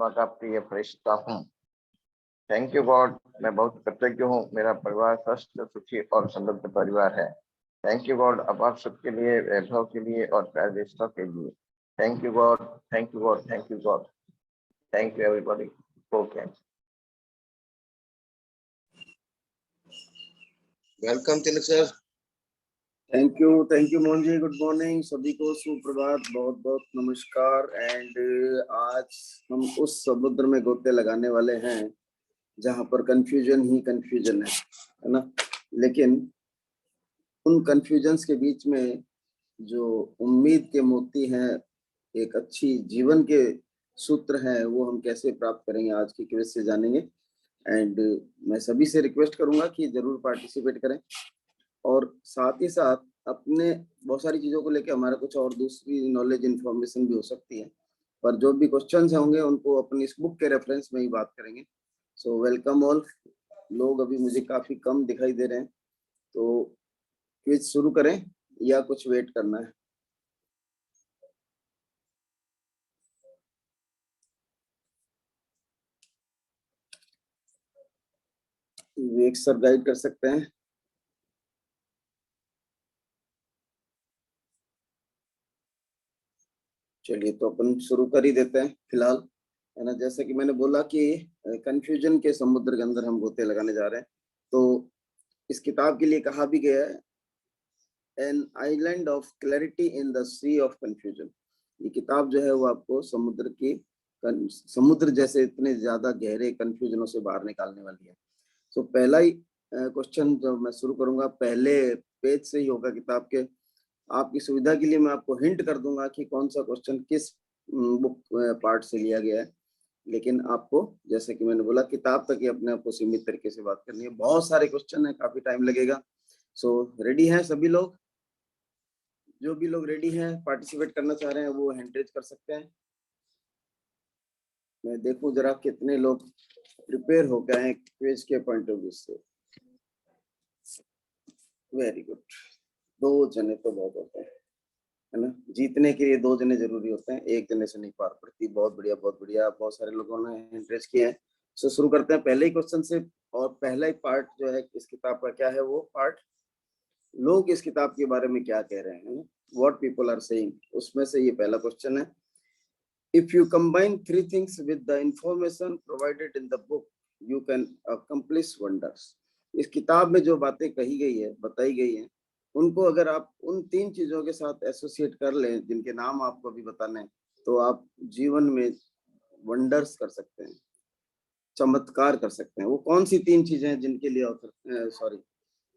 परमात्मा का प्रिय फरिश्ता हूँ। थैंक यू गॉड, मैं बहुत कृतज्ञ हूँ। मेरा परिवार स्वस्थ, सुखी और समृद्ध परिवार है। थैंक यू गॉड, अब आप सबके लिए, वैभव के लिए और प्यारेस्तों के लिए। Thank you God, thank you God, thank you God, thank you everybody. Okay, welcome Tilak sir. Thank you Mohan ji. Good morning सभी को, सुप्रभात, बहुत बहुत नमस्कार। एंड आज हम उस समुद्र में गोते लगाने वाले हैं जहां पर कंफ्यूजन ही कंफ्यूजन है ना। लेकिन उन कंफ्यूजन्स के बीच में जो उम्मीद के मोती हैं, एक अच्छी जीवन के सूत्र हैं, वो हम कैसे प्राप्त करेंगे आज की क्विज से जानेंगे। एंड मैं सभी से रिक्वेस्ट करूंगा कि जरूर पार्टिसिपेट करें और साथ ही साथ अपने बहुत सारी चीज़ों को लेकर हमारा कुछ और दूसरी नॉलेज इन्फॉर्मेशन भी हो सकती है, पर जो भी क्वेश्चंस होंगे उनको अपनी इस बुक के रेफरेंस में ही बात करेंगे। So welcome all. लोग अभी मुझे काफ़ी कम दिखाई दे रहे हैं, तो क्विज शुरू करें या कुछ वेट करना है? विवेक सर गाइड कर सकते हैं। चलिए तो अपन शुरू कर ही देते हैं फिलहाल, है ना। जैसे कि मैंने बोला कि कंफ्यूजन के समुद्र के अंदर हम गोते लगाने जा रहे हैं, तो इस किताब के लिए कहा भी गया है an island of clarity in the sea of confusion. ये किताब जो है वो आपको समुद्र जैसे इतने ज्यादा गहरे कंफ्यूजनों से बाहर निकालने वाली है। तो पहला ही क्वेश्चन जो मैं शुरू करूंगा पहले पेज से ही होगा किताब के। आपकी सुविधा के लिए मैं आपको हिंट कर दूंगा कि कौन सा क्वेश्चन किस बुक पार्ट से लिया गया है, लेकिन आपको जैसे कि मैंने बोला किताब तक ही अपने आप को सीमित तरीके से बात करनी है। बहुत सारे क्वेश्चन है, काफी टाइम लगेगा। सो रेडी हैं सभी लोग? जो भी लोग रेडी हैं, पार्टिसिपेट करना चाह रहे हैं, वो हैंड रेज कर सकते हैं। मैं देखूं जरा कितने लोग प्रिपेयर हो गए हैं क्विज के पॉइंट ऑफ व्यू से। Very good. 2 जने तो बहुत होते हैं, है ना। जीतने के लिए 2 जने जरूरी होते हैं, 1 जने से नहीं पार पड़ती। बहुत बढ़िया, बहुत बढ़िया। बहुत सारे लोगों ने हैंड रेज किए हैं। सो शुरू करते हैं पहले ही क्वेश्चन से। और पहला ही पार्ट जो है इस किताब का क्या है, वो पार्ट लोग इस किताब के बारे में क्या कह रहे हैं, व्हाट पीपल आर सेइंग, उसमें से ये पहला क्वेश्चन है। If you combine 3 things with the information provided in the book you can accomplish wonders. इस किताब में जो बातें कही गई है, बताई गई है, उनको अगर आप उन 3 चीजों के साथ एसोसिएट कर लें जिनके नाम आपको अभी बताने हैं, तो आप जीवन में वंडर्स कर सकते हैं, चमत्कार कर सकते हैं। वो कौन सी 3 चीजें हैं जिनके लिए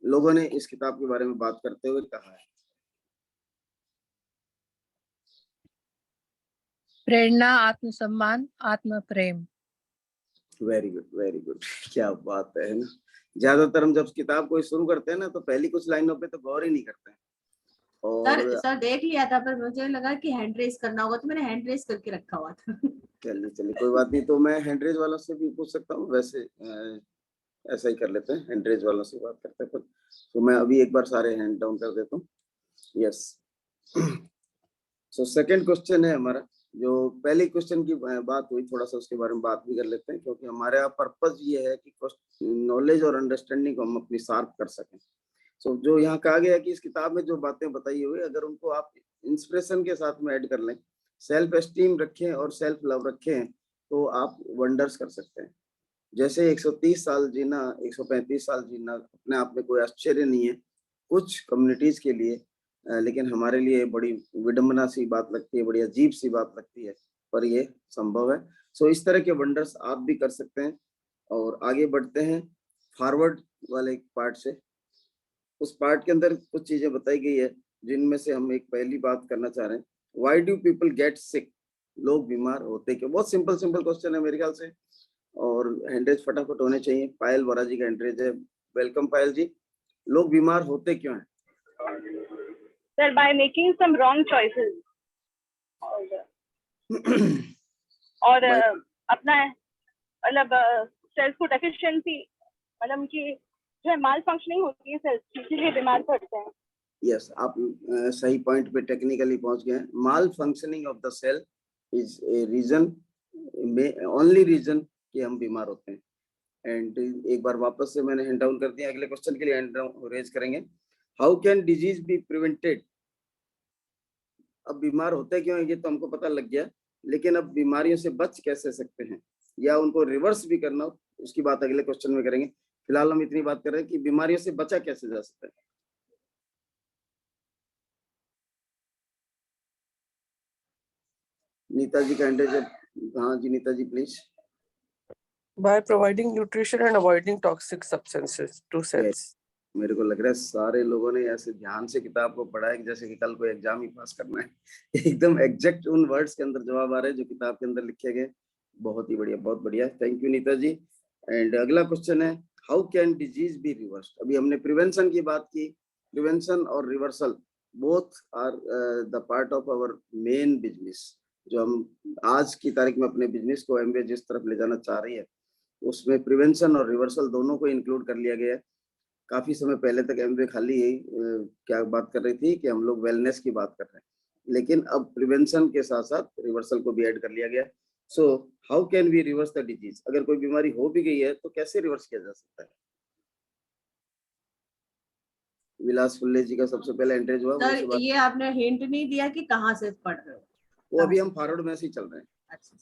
लोगों ने इस किताब के बारे में बात करते हुए कहा है? प्रेरणा, आत्मसम्मान, आत्म प्रेम। Very good, very good. क्या बात है ना। ज्यादातर हम जब किताब को शुरू करते हैं ना, तो पहली कुछ लाइनों पे तो गौर ही नहीं करते हैं। और सर देख लिया था, पर मुझे लगा कि हैंड रेस करना होगा, तो मैंने हैंड रेस करके रखा हुआ था। चलिए कोई बात नहीं। तो मैं हैंड रेज वालों से भी पूछ सकता हूँ, वैसे ऐसा ही कर लेते हैं, हैंड रेज वालों से बात करते हैं। तो मैं अभी एक बार सारे हैंड डाउन कर देता हूँ। यस। सो सेकंड क्वेश्चन है हमारा। जो पहले क्वेश्चन की बात हुई, थोड़ा सा उसके बारे में बात भी कर लेते हैं, क्योंकि हमारे यहाँ पर्पस ये है कि नॉलेज और अंडरस्टैंडिंग को हम अपनी शार्प कर सकें। सो जो यहाँ कहा गया है कि इस किताब में जो बातें बताई हुई, अगर उनको आप इंस्पिरेशन के साथ में ऐड कर लें, सेल्फ एस्टीम रखें और सेल्फ लव रखें, तो आप वंडर्स कर सकते हैं। जैसे 130 साल जीना, 135 साल जीना अपने आप में कोई आश्चर्य नहीं है कुछ कम्युनिटीज के लिए, लेकिन हमारे लिए बड़ी विडंबना सी बात लगती है, बड़ी अजीब सी बात लगती है, पर ये संभव है। सो इस तरह के वंडर्स आप भी कर सकते हैं। और आगे बढ़ते हैं फॉरवर्ड वाले पार्ट से। उस पार्ट के अंदर कुछ चीजें बताई गई है, जिनमें से हम एक पहली बात करना चाह रहे हैं। Why do people get sick? लोग बीमार होते क्यों? बहुत सिंपल क्वेश्चन है मेरे ख्याल से, और हैंड्रेज फटाफट होने चाहिए। पायल वरा जी का हैंड्रेज है। वेलकम पायल जी। लोग बीमार होते क्यों हैं? Sir, by making some wrong choices और अपना मतलब सेल्फ को डेफिशिएंसी, मतलब उनकी जो है माल फंक्शनिंग होती है सेल्फ, इसीलिए बीमार पड़ते हैं। यस, आप सही पॉइंट पे टेक्निकली पहुंच गए हैं। Malfunctioning of the cell is a reason only reason कि हम बीमार होते हैं। एंड एक बार वापस से मैंने हैंड डाउन कर दिया, अगले क्वेश्चन के लिए हैंड रेज करेंगे। How can disease be prevented? अब बीमार होते क्यों है ये तो हमको पता लग गया, लेकिन अब बीमारियों से बच कैसे सकते हैं या उनको रिवर्स भी करना हो, उसकी बात अगले क्वेश्चन में करेंगे। फिलहाल हम इतनी बात कर रहे हैं कि बीमारियों से बचा कैसे जा सकता है। नीता जी का हैंड रेज। हाँ जी Nita ji please. By providing nutrition and avoiding toxic substances to cells. मेरे को लग रहा है सारे लोगों ने ऐसे ध्यान से किताब को पढ़ा है कि जैसे कि कल को एग्जाम ही पास करना है। एकदम एग्जैक्ट उन वर्ड्स के अंदर जवाब आ रहे हैं जो किताब के अंदर लिखे गए। बहुत ही बढ़िया, बहुत बढ़िया, thank you Nita ji. And अगला क्वेश्चन है, how can disease be reversed? अभी हमने प्रिवेंशन की बात की। प्रिवेंशन और reversal both are the part of our main business. जो हम आज की तारीख में अपने बिजनेस को एमवे जिस तरफ ले जाना चाह रही है, उसमें प्रिवेंशन और रिवर्सल दोनों को इंक्लूड कर लिया गया है। काफी समय पहले तक एमवे खाली यही क्या बात कर रही थी कि हम लोग वेलनेस की बात कर रहे हैं, लेकिन अब प्रिवेंशन के साथ साथ रिवर्सल को भी ऐड कर लिया गया। So how can we reverse the disease? अगर कोई बीमारी हो भी गई है तो कैसे रिवर्स किया जा सकता है? विलास फुल्ले जी का सबसे पहले एंट्रेज हुआ। सर ये आपने हिंट नहीं दिया कि कहाँ से पढ़ रहे हो। वो अभी हम फॉरवर्ड में से ही चल रहे हैं। अच्छा।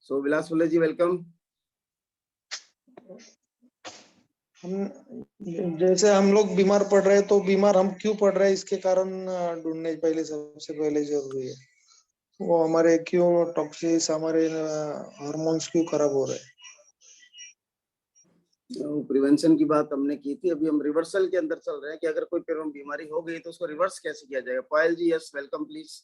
सो विलास फुल्ले जी वेलकम। जैसे हम लोग बीमार पड़ रहे हैं तो बीमार हम क्यों पड़ रहे हैं इसके कारण ढूंढने पहले सबसे पहले जरूरी है। वो हमारे क्यों टॉक्सिस, हमारे हार्मोन्स क्यों खराब हो रहे हैं। प्रिवेंशन की बात हमने की थी, अभी हम रिवर्सल के अंदर चल रहे हैं कि अगर कोई बीमारी हो गई तो उसको रिवर्स कैसे किया जाएगा। पायल जी यस वेलकम प्लीज।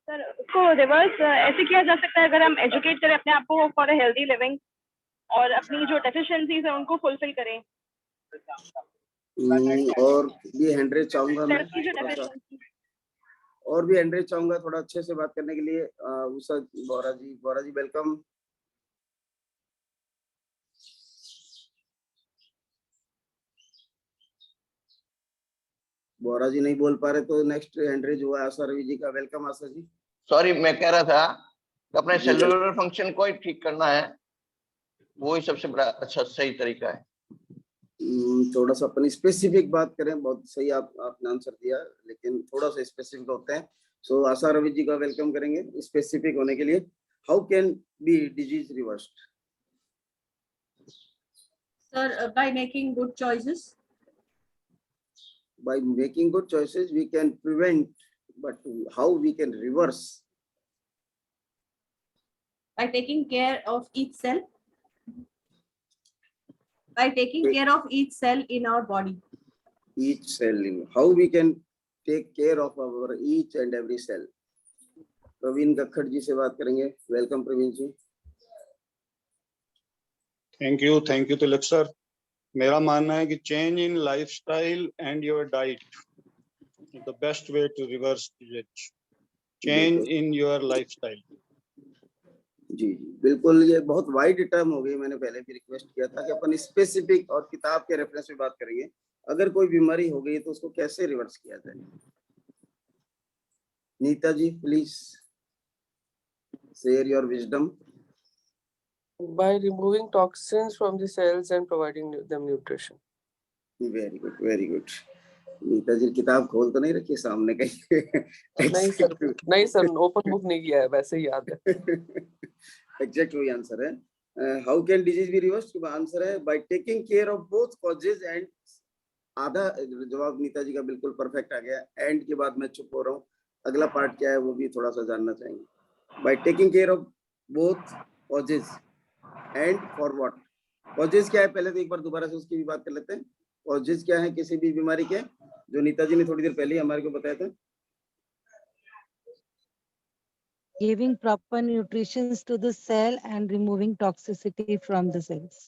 सर उसको रिवर्स ऐसे किया जा सकता है अगर हम एजुकेट करें अपने आप को फॉर अ हेल्दी लिविंग और अपनी जो डेफिशिएंसीज है उनको फुलफिल करें। और ये हैंड्रेज चाहूंगा मैं और भी हैंड्रेज चाहूंगा थोड़ा अच्छे से बात करने के लिए। उषा बोरा जी वेलकम। बोरा जी नहीं बोल पा रहे तो नेक्स्ट हैंड्रेज हुआ आशा रवि जी का। वेलकम आशा जी। सॉरी, मैं कह रहा था कि अपने सेलुलर फंक्शन को ही ठीक करना है, वो ही सबसे बड़ा अच्छा सही तरीका है। थोड़ा सा अपन स्पेसिफिक बात करें। बहुत सही आपने आंसर दिया, लेकिन थोड़ा सा स्पेसिफिक होते हैं। सो आशा रवि जी का वेलकम करेंगे स्पेसिफिक होने के लिए। How can be disease reversed? Sir by making good choices. By making good choices we can prevent, but how we can reverse? By taking care of each cell. By taking care of each cell in our body. Each cell in how we can take care of our each and every cell. Praveen Gakhar ji से बात करेंगे। Welcome Praveen ji. Thank you Tilak sir. मेरा मानना है कि change in lifestyle and your diet the best way to reverse change in your lifestyle. जी बिल्कुल, ये बहुत वाइड टर्म हो गई। मैंने पहले भी रिक्वेस्ट किया था कि अपन स्पेसिफिक और किताब के रेफरेंस में बात करेंगे। अगर कोई बीमारी हो गई तो उसको कैसे रिवर्स किया जाए। Neeta ji please share your wisdom. By removing toxins from the cells and providing them nutrition. Very good very good. Neeta ji किताब खोल तो नहीं रखी सामने कहीं? नहीं सर ओपन बुक नहीं किया है, वैसे ही याद है। एग्जैक्ट वही आंसर है। How can disease be reversed? Answer है by taking care of both causes and. आधा जवाब नीता जी का बिल्कुल परफेक्ट आ गया। एंड के बाद मैं चुप हो रहा हूँ। अगला पार्ट क्या है वो भी थोड़ा सा जानना चाहेंगे। Bye taking care of both causes and for what? Causes क्या है पहले तो एक बार दोबारा से उसकी भी बात कर लेते हैं। कॉजेज क्या है किसी भी बीमारी के, जो नीता जी ने थोड़ी देर पहले हमारे को बताया था। Giving proper nutrition to the cell and removing toxicity from the cells.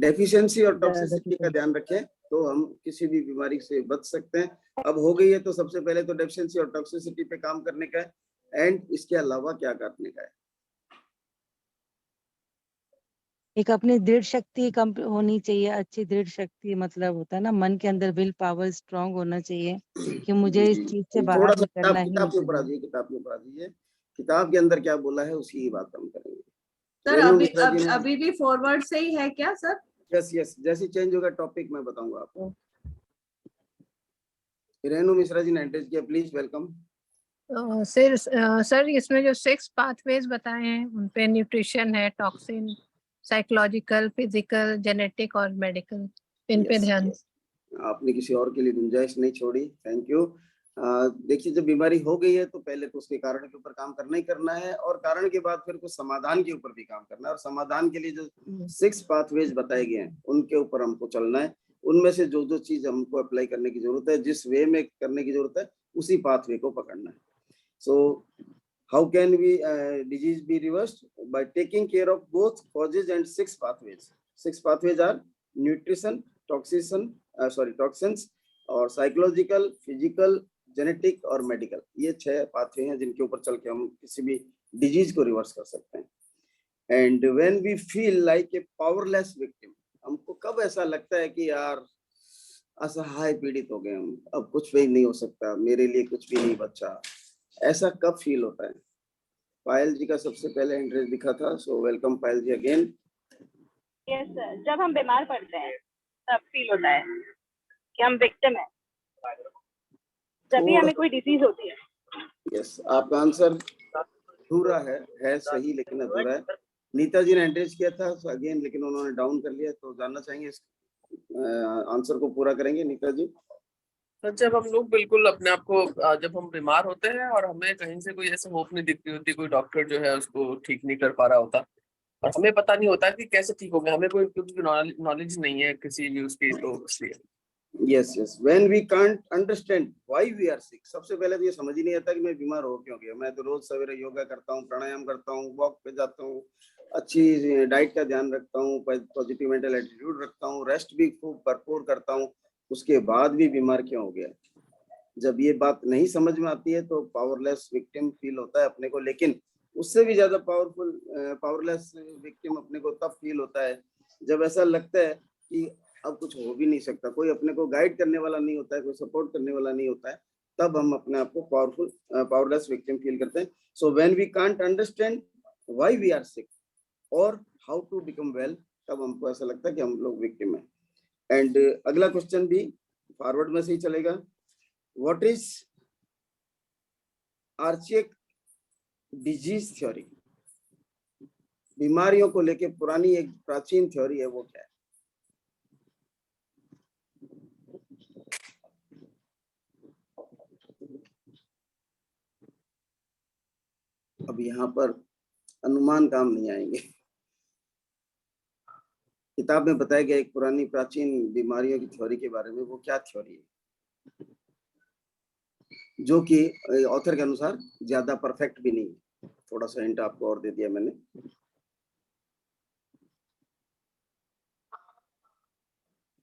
Deficiency और टॉक्सिसिटी का ध्यान रखें तो हम किसी भी बीमारी से बच सकते हैं। अब हो गई है तो सबसे पहले तो डेफिशिएंसी और टॉक्सिसिटी पे काम करने का है। एंड इसके अलावा क्या करने का है? एक अपनी दृढ़ शक्ति होनी चाहिए, अच्छी दृढ़ शक्ति, मतलब होता है ना, मन के अंदर विल पावर स्ट्रांग होना चाहिए कि मुझे इस चीज से बाहर थोड़ा सा निकलना ही किताब के ऊपर आ निकलना है। जाइए, किताब के ऊपर आ जाइए। किताब के अंदर क्या बोला है उसकी ही बात हम करेंगे। सर रेणु अभी मिश्रा जी ने, अभी भी फॉरवर्ड से ही है क्या सर? यस यस, जैसे चेंज होगा टॉपिक मैं बताऊंगा आपको। रेणु मिश्रा जी ने एंट्रेस किया, प्लीज वेलकम। सर इसमें जो 6 पाथवेज बताए हैं उन पे न्यूट्रिशन है, टॉक्सिन, साइकोलॉजिकल, फिजिकल, जेनेटिक और मेडिकल, इन पे Yes, ध्यान। yes. आपने किसी और के लिए गुंजाइश नहीं छोड़ी, थैंक यू। देखिए जब बीमारी हो गई है तो पहले तो उसके कारण के ऊपर काम करना ही करना है, और कारण के बाद फिर कुछ समाधान के ऊपर भी काम करना है, और समाधान के लिए जो 6 पाथवेज बताए गए हैं उनके ऊपर हमको चलना है। उनमें से जो जो चीज हमको अप्लाई करने की जरूरत है, जिस वे में करने की जरूरत है, उसी पाथवे को पकड़ना है। So how can we disease be reversed? By taking care of both causes and 6 pathways. 6 pathways are nutrition, toxins और साइकोलॉजिकल, फिजिकल, जेनेटिक और मेडिकल। ये 6 पाथवे हैं जिनके ऊपर चल के हम किसी भी डिजीज को रिवर्स कर सकते हैं। And when we feel like a powerless victim, हमको कब ऐसा लगता है कि यार असहाय पीड़ित हो गए हम, अब कुछ भी नहीं हो सकता, मेरे लिए कुछ भी नहीं बचा, ऐसा कब फील होता है? पायल जी का सबसे पहले एंट्रेंस दिखा था, सो वेलकम पायल जी अगेन। यस सर, जब हम बीमार पड़ते हैं तब फील होता है कि हम विक्टिम हैं, जब भी हमें कोई डिजीज होती है। यस, आपका आंसर अधूरा है सही लेकिन अधूरा है। नीता जी ने एंट्रेंस किया था अगेन, लेकिन उन्होंने डाउन कर लिया, तो जानना चाहेंगे इस आंसर को पूरा करेंगे नीता जी? सर जब हम लोग बिल्कुल अपने आप को जब हम बीमार होते हैं और हमें कहीं से कोई ऐसे होप नहीं दिखती होती, कोई डॉक्टर जो है उसको ठीक नहीं कर पा रहा होता और हमें पता नहीं होता कि कैसे ठीक हो गया, हमें कोई नॉलेज नहीं है किसी भी उसकी, तो इसलिए yes yes, when we can't understand why we are sick. सबसे पहले तो ये समझ ही नहीं आता कि मैं बीमार हो क्यों गया। मैं तो रोज सवेरे योगा करता हूँ, प्राणायाम करता हूँ, वॉक पे जाता हूँ, अच्छी डाइट का ध्यान रखता हूँ, पॉजिटिव मेंटल एटीट्यूड रखता हूँ, रेस्ट भी खूब भरपूर करता हूँ, उसके बाद भी बीमार क्यों हो गया? जब ये बात नहीं समझ में आती है तो पावरलेस विक्टिम फील होता है अपने को। लेकिन उससे भी ज्यादा पावरलेस विक्टिम अपने को तब फील होता है जब ऐसा लगता है कि अब कुछ हो भी नहीं सकता, कोई अपने को गाइड करने वाला नहीं होता है, कोई सपोर्ट करने वाला नहीं होता है, तब हम अपने आप को पावरलेस विक्टिम फील करते हैं। So when we can't understand why we are sick और हाउ टू बिकम वेल, तब हमको ऐसा लगता है कि हम लोग विक्टिम हैं। एंड अगला क्वेश्चन भी फॉरवर्ड में से ही चलेगा। What is archic disease theory? बीमारियों को लेके पुरानी एक प्राचीन थ्योरी है, वो क्या है? अब यहाँ पर अनुमान काम नहीं आएंगे। किताब में बताया गया एक पुरानी प्राचीन बीमारियों की थ्योरी के बारे में, वो क्या थ्योरी है जो कि ऑथर के अनुसार ज्यादा परफेक्ट भी नहीं है? थोड़ा सा हिंट आपको और दे दिया मैंने।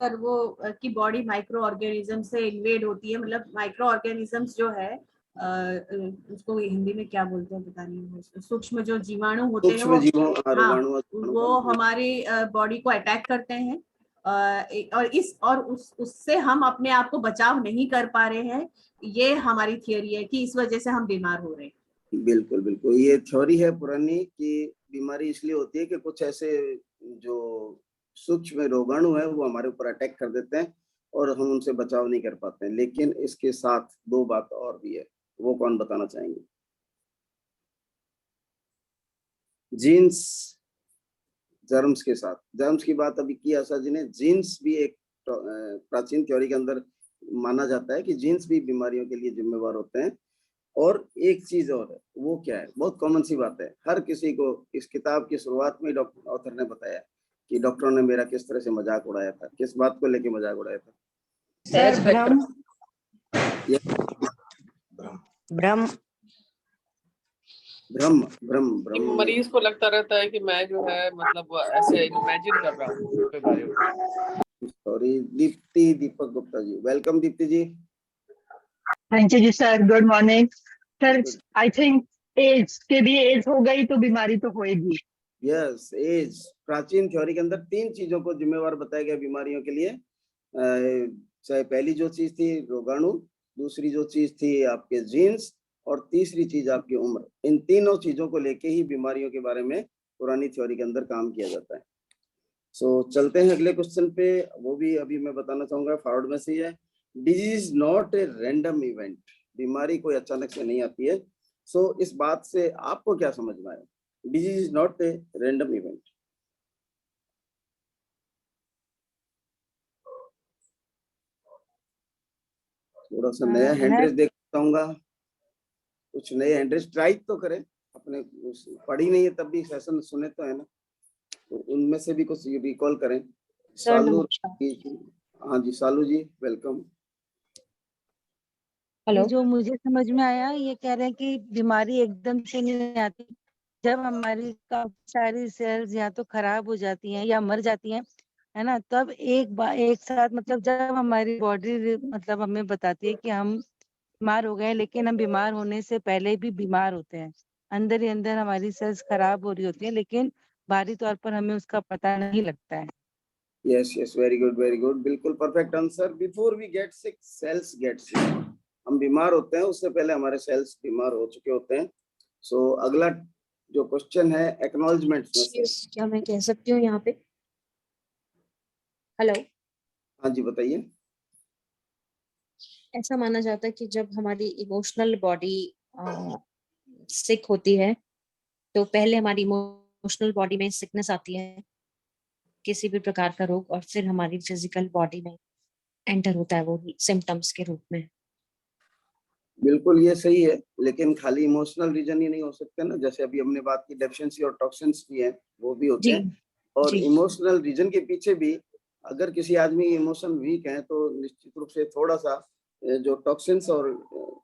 सर वो कि बॉडी माइक्रो ऑर्गेनिज्म से इन्वेड होती है, मतलब माइक्रो ऑर्गेनिजम्स जो है उसको हिंदी में क्या बोलते हैं पता नहीं, सूक्ष्म जो जीवाणु होते हैं सूक्ष्म वो, जीवों, हाँ, वो हमारी बॉडी को अटैक करते हैं और उससे हम अपने आप को बचाव नहीं कर पा रहे हैं। ये हमारी थियरी है कि इस वजह से हम बीमार हो रहे हैं। बिल्कुल बिल्कुल, ये थ्योरी है पुरानी कि बीमारी इसलिए होती है कि कुछ ऐसे जो सूक्ष्म रोगाणु है वो हमारे ऊपर अटैक कर देते हैं और हम उनसे बचाव नहीं कर पाते हैं। लेकिन इसके साथ 2 बात और भी है, वो कौन बताना चाहेंगे? जीन्स जर्म्स के साथ, जर्म्स की बात अभी की आशा जी ने, जीन्स भी एक प्राचीन थ्योरी के अंदर माना जाता है कि जीन्स भी बीमारियों के लिए जिम्मेवार होते हैं। और एक चीज और है, वो क्या है? बहुत कॉमन सी बात है, हर किसी को इस किताब की शुरुआत में डॉक्टर ऑथर ने बताया कि डॉक्टरों ने मेरा किस तरह से मजाक उड़ाया था। किस बात को लेके मजाक उड़ाया था? सर भ्रम, भ्रम कि भ्रम मरीज को लगता रहता है कि मैं जो है मतलब ऐसे इमेजिन कर रहा हूँ उसके बारे में। Sorry, Deepak Gupta ji, welcome Deepti ji. Thank you ji sir, good morning sir. I think age के लिए, एज हो गई तो बीमारी तो होएगी, यस, एज। प्राचीन थ्योरी के अंदर 3 चीजों को जिम्मेवार बताया गया बीमारियों के लिए। चाहे पहली जो चीज थी रोगाणु, दूसरी जो चीज थी आपके जीन्स, और तीसरी चीज आपकी उम्र। इन तीनों चीजों को लेके ही बीमारियों के बारे में पुरानी थ्योरी के अंदर काम किया जाता है। चलते हैं अगले क्वेश्चन पे। वो भी अभी मैं बताना चाहूंगा, फॉरवर्ड में से ही है। Disease not a random event. बीमारी कोई अचानक से नहीं आती है। इस बात से आपको क्या समझ में आया? Disease is not a random event. थोड़ा सा नया हैंडरेज देख चाहूंगा, कुछ नए हैंडरेज ट्राई तो करें। अपने पढ़ी नहीं है तब भी सेशन सुने तो है ना, तो उनमें से भी कुछ रिकॉल करें। सालू, हाँ जी सालू जी, वेलकम। ये जो मुझे समझ में आया, ये कह रहे हैं कि बीमारी एकदम से नहीं आती। जब हमारी काफी सारी सेल्स या तो खराब हो जाती हैं या मर जाती हैं, है ना, तब एक साथ मतलब जब हमारी बॉडी मतलब हमें बताती है कि हम बीमार हो गए, लेकिन हम बीमार होने से पहले भी बीमार होते हैं। अंदर ही अंदर हमारी सेल्स खराब हो रही होती है, लेकिन बाहरी तौर पर हमें उसका पता नहीं लगता है। Yes yes, very good very good, बिल्कुल perfect answer. Before we get sick, cells get sick. हम बीमार होते हैं उससे पहले हमारे सेल्स बीमार हो चुके होते हैं। अगला जो क्वेश्चन है एक्नॉलेजमेंट में से, क्या मैं कह सकती हूँ यहाँ पे? हेलो, हाँ जी बताइए। ऐसा माना जाता है कि जब हमारी इमोशनल बॉडी सिक होती है, तो पहले हमारी इमोशनल बॉडी में सिकनेस आती है, किसी भी प्रकार का रोग, और फिर हमारी फिजिकल बॉडी में एंटर होता है वो सिम्टम्स के रूप में। बिल्कुल ये सही है, लेकिन खाली इमोशनल रीजन ही नहीं हो सकते ना। जैसे अभी हमने बात की डेफिशिएंसी और टॉक्सिन्स भी हैं, वो भी होते हैं। और इमोशनल रीजन के पीछे भी अगर किसी आदमी इमोशन वीक है तो निश्चित रूप से थोड़ा सा जो टॉक्सिन्स और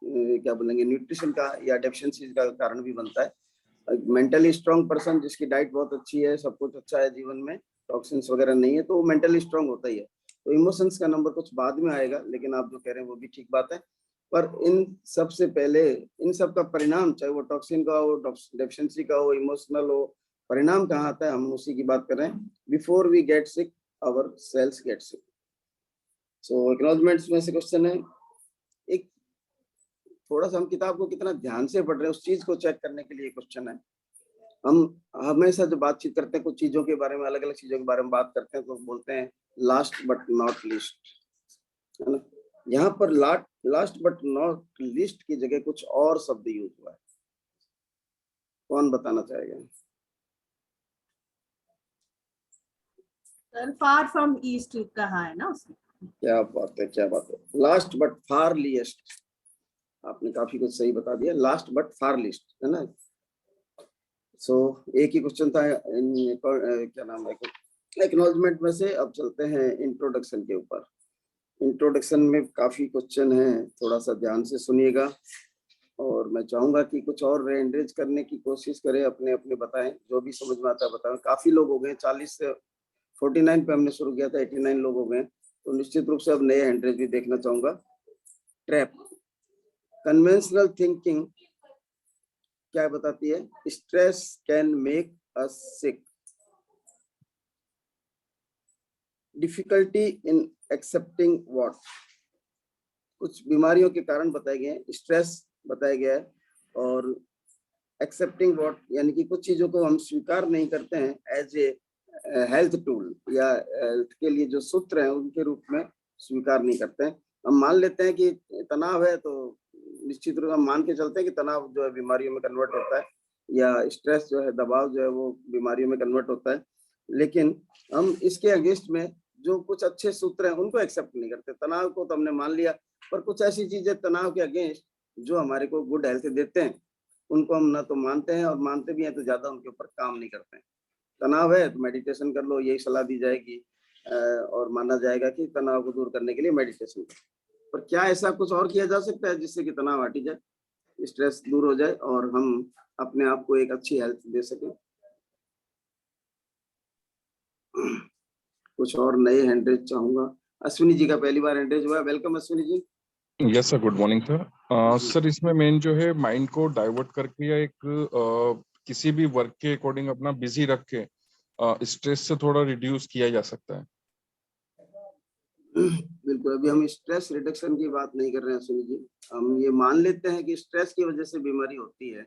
क्या बोलेंगे न्यूट्रिशन का या डेफिशिएंसी का कारण भी बनता है। मेंटली स्ट्रांग पर्सन जिसकी डाइट बहुत अच्छी है, सब कुछ अच्छा है जीवन में, टॉक्सिन्स वगैरह नहीं है, तो वो मेंटली स्ट्रांग होता ही है। तो इमोशंस का नंबर कुछ बाद में आएगा, लेकिन आप जो कह रहे हैं वो भी ठीक बात है। पर इन सब से पहले इन सब का परिणाम, चाहे वो टॉक्सिन का हो, डेफिशिएंसी का हो, इमोशनल हो, परिणाम कहाँ आता है, हम उसी की बात कर रहे हैं। Before we get sick our cells get sick. Acknowledgements में से क्वेश्चन है, एक थोड़ा सा हम किताब को कितना ध्यान से पढ़ रहे हैं उस चीज को चेक करने के लिए क्वेश्चन है। हम हमेशा जब बातचीत करते हैं कुछ चीजों के बारे में, अलग अलग चीजों के बारे में बात करते हैं, तो बोलते हैं लास्ट बट नॉट लिस्ट, है ना। यहाँ पर लास्ट बट नॉट लिस्ट की जगह कुछ और शब्द यूज हुआ है। कौन बताना चाहेगा? सर फार फ्रॉम ईस्ट कहा है ना उसने। क्या बात है, क्या बात है। लास्ट बट फार लिस्ट, आपने काफी कुछ सही बता दिया। लास्ट बट फार लिस्ट, है ना। एक ही क्वेश्चन था क्या नाम है एक्नॉलेजमेंट में से। अब चलते हैं इंट्रोडक्शन के ऊपर। इंट्रोडक्शन में काफी क्वेश्चन हैं, थोड़ा सा ध्यान से सुनिएगा, और मैं चाहूंगा कि कुछ और एंगेज करने की कोशिश करें, अपने अपने बताएं, जो भी समझ में आता है बताएं। काफी लोग हो गए, 40 से 49 पे हमने शुरू किया था, 89 लोग हो गए, तो निश्चित रूप से अब नए हैंड्रेज भी देखना चाहूंगा। ट्रैप, कन्वेंशनल थिंकिंग क्या बताती है? Stress can make us sick. Difficulty in accepting what, कुछ बीमारियों के कारण बताए गए हैं, स्ट्रेस बताया गया है, और एक्सेप्टिंग व्हाट यानी कि कुछ चीजों को हम स्वीकार नहीं करते हैं एज ए हेल्थ टूल, या हेल्थ के लिए जो सूत्र हैं उनके रूप में स्वीकार नहीं करते हैं। हम मान लेते हैं कि तनाव है, तो निश्चित रूप से हम मान के चलते हैं कि तनाव जो है बीमारियों में कन्वर्ट होता है, या स्ट्रेस जो है, दबाव जो है वो बीमारियों में कन्वर्ट होता है। लेकिन हम इसके अगेंस्ट में जो कुछ अच्छे सूत्र हैं उनको एक्सेप्ट नहीं करते। तनाव को तो हमने मान लिया, पर कुछ ऐसी चीजें तनाव के अगेंस्ट जो हमारे को गुड हेल्थ देते हैं उनको हम ना तो मानते हैं, और मानते भी हैं तो ज्यादा उनके ऊपर काम नहीं करते हैं। तनाव है तो मेडिटेशन कर लो, यही सलाह दी जाएगी, और माना जाएगा कि तनाव को दूर करने के लिए मेडिटेशन करो। पर क्या ऐसा कुछ और किया जा सकता है जिससे कि तनाव हट जाए, स्ट्रेस दूर हो जाए, और हम अपने आप को एक अच्छी हेल्थ दे सकें? कुछ और नए हैंडरेज चाहूंगा। अश्विनी जी का पहली बार हैंडरेज हुआ है, welcome Ashwini ji. Yes sir, good morning sir. Sir इसमें मेन जो है माइंड को डाइवर्ट करके या एक किसी भी वर्क के अकॉर्डिंग अपना बिजी रख के स्ट्रेस से थोड़ा रिड्यूस किया जा सकता है? बिल्कुल, अभी हम स्ट्रेस रिडक्शन की बात नहीं कर रहे हैं सुनील जी। हम ये मान लेते हैं कि स्ट्रेस की वजह से बीमारी होती है,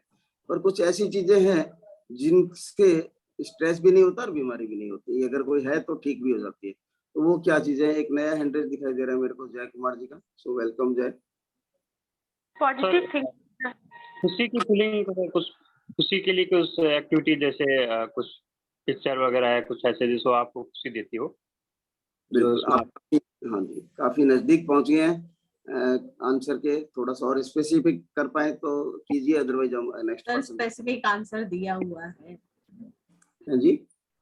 पर कुछ ऐसी चीजें हैं जिनसे स्ट्रेस भी नहीं होता और बीमारी भी नहीं होती। अगर कोई है तो ठीक भी हो जाती है। तो वो क्या चीजें हैं? एक नया हैंड रेज दिखाई दे रहा है मेरे को जय कुमार जी का। सो वेलकम जय। पॉजिटिव थिंक, खुशी की फीलिंग, कुछ खुशी के लिए कुछ एक्टिविटी जैसे कुछ पिक्चर वगैरह है, कुछ ऐसे जिसको आपको खुशी देती हो। बिल्कुल, आप हाँ जी काफी नजदीक पहुंच गए हैं आंसर के। थोड़ा सा और स्पेसिफिक कर पाए तो कीजिए, अदरवाइज हम next sir person. Specific answer दिया हुआ है। हाँ जी,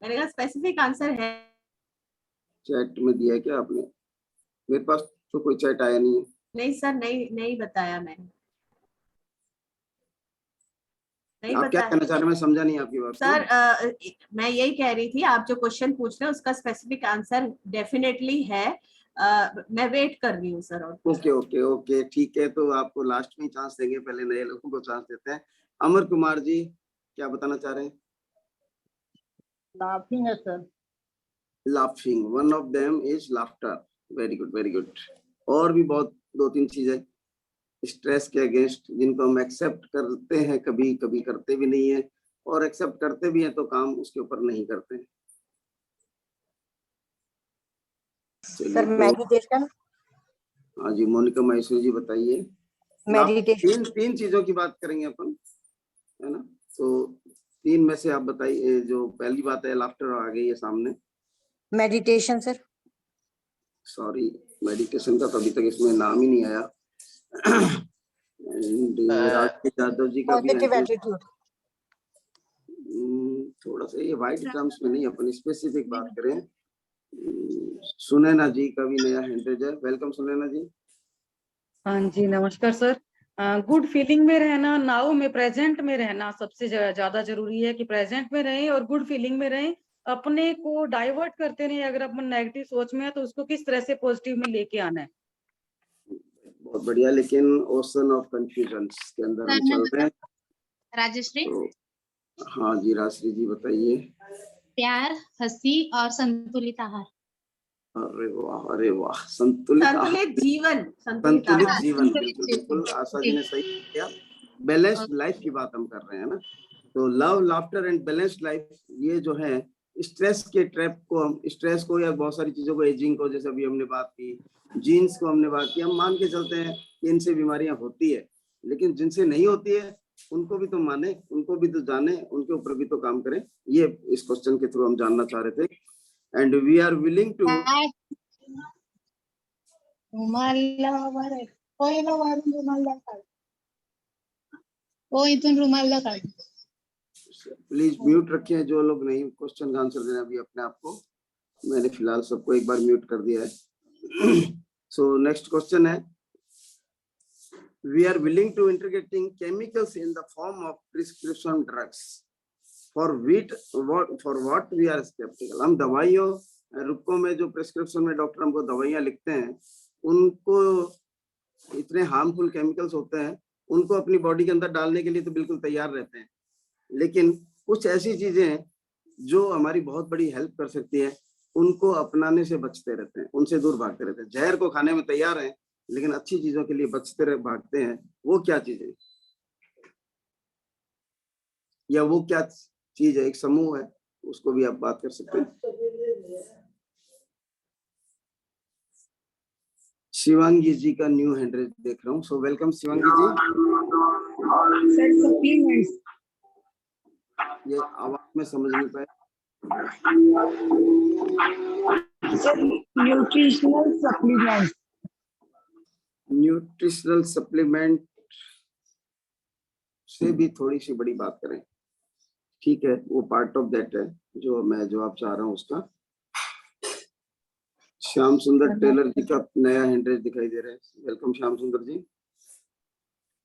मैंने कहा स्पेसिफिक आंसर है। चैट में दिया है क्या आपने? मेरे पास तो कोई चैट आया नहीं है। नहीं सर, नहीं बताया मैंने। नहीं आप क्या बताया कहना चाह रहे हैं? मैं समझा नहीं आपकी बात सर। मैं यही कह रही थी, आप जो क्वेश्चन पूछ रहे हैं उसका स्पेसिफिक आंसर डेफिनेटली है। मैं वेट कर रही हूँ सर। और ओके ओके ओके ठीक है, तो आपको लास्ट में चांस देंगे, पहले नए लोगों को चांस देते हैं। अमर कुमार जी क्या बताना चाह रहे हैं? लाफिंग है sir. Laughing, one of them is laughter. Very good very good. और भी बहुत 2-3 चीजें स्ट्रेस के अगेंस्ट जिनको हम एक्सेप्ट करते हैं, कभी कभी करते भी नहीं है, और एक्सेप्ट करते भी हैं तो काम उसके ऊपर नहीं करते हैं। Sir meditation. हाँ जी, मोनिका महेश्वरी जी बताइए। मेडिटेशन। तीन चीजों की बात करेंगे अपन, है ना? तो 3 में से आप बताइए। जो पहली बात है लाफ्टर आ गई है सामने। Meditation sir. सॉरी, मेडिटेशन का तो अभी तक इसमें नाम ही नहीं आया। राष्ट्रीय यादव जी का भी पॉजिटिव एटीट्यूड। थोड़ा सा ये वाइड टर्म्स में नहीं, अपन स्पेसिफिक बात करें। सुनैना जी का भी नया हैंडरेज है। वेलकम सुनैना जी। हाँ जी नमस्कार सर। गुड फीलिंग में रहना, नाउ में प्रेजेंट में रहना सबसे ज्यादा जरूरी है कि प्रेजेंट में रहें और गुड फीलिंग में रहें। अपने को डाइवर्ट करते नहीं, अगर अपन नेगेटिव सोच में है तो उसको किस तरह से पॉजिटिव में लेके आना है। बहुत बढ़िया, लेकिन ओशन ऑफ कंफ्यूजन के अंदर हम चल रहे हैं। राजश्री। तो हाँ जी राजश्री जी बताइए। प्यार, हंसी और संतुलित आहार। अरे वाह, संतुलित जीवन। संतुलित जीवन, बिल्कुल बिल्कुल आशा जी ने सही किया। बैलेंस्ड लाइफ की बात हम कर रहे हैं ना। तो love, laughter and balanced life, ये जो है स्ट्रेस के ट्रैप को, हम स्ट्रेस को या बहुत सारी चीजों को, एजिंग को, जैसे अभी हमने बात की, जीन्स को हमने बात की, हम मान के चलते हैं कि इनसे बीमारियां होती है, लेकिन जिनसे नहीं होती है उनको भी तो माने, उनको भी तो जाने, उनके ऊपर भी तो काम करें। ये इस क्वेश्चन के थ्रू हम जानना चाह रहे थे। And we are willing to please mute रखें जो लोग नहीं क्वेश्चन का आंसर देना अभी अपने आप को। मैंने फिलहाल सबको एक बार म्यूट कर दिया है। सो नेक्स्ट क्वेश्चन है, we are willing to integrating chemicals in the form of prescription drugs for what we are skeptical। हम दवाइयों रूपों में जो प्रिस्क्रिप्शन में डॉक्टर हमको दवाइयां लिखते हैं, उनको इतने हार्मफुल केमिकल्स होते हैं, उनको अपनी बॉडी के अंदर डालने के लिए तो बिल्कुल तैयार रहते हैं, लेकिन कुछ ऐसी चीजें हैं जो हमारी बहुत बड़ी हेल्प कर सकती है, उनको अपनाने से बचते रहते हैं, उनसे दूर भागते रहते हैं। जहर को खाने में तैयार हैं, लेकिन अच्छी चीजों के लिए बचते भागते हैं। वो क्या चीजें, या वो क्या चीज है? एक समूह है, उसको भी आप बात कर सकते हैं। शिवांगी जी का न्यू हैंडरेज देख रहा हूँ। So welcome Shivangi ji. Sir supplements. ये आवाज में समझ नहीं पाया। Sir nutritional supplements. Nutritional supplement से भी थोड़ी सी बड़ी बात करें, ठीक है, वो पार्ट ऑफ दैट है जो मैं जवाब चाह रहा हूँ उसका। श्याम सुंदर टेलर जी का नया हैंडरेज दिखाई दे रहा है। वेलकम श्याम सुंदर जी।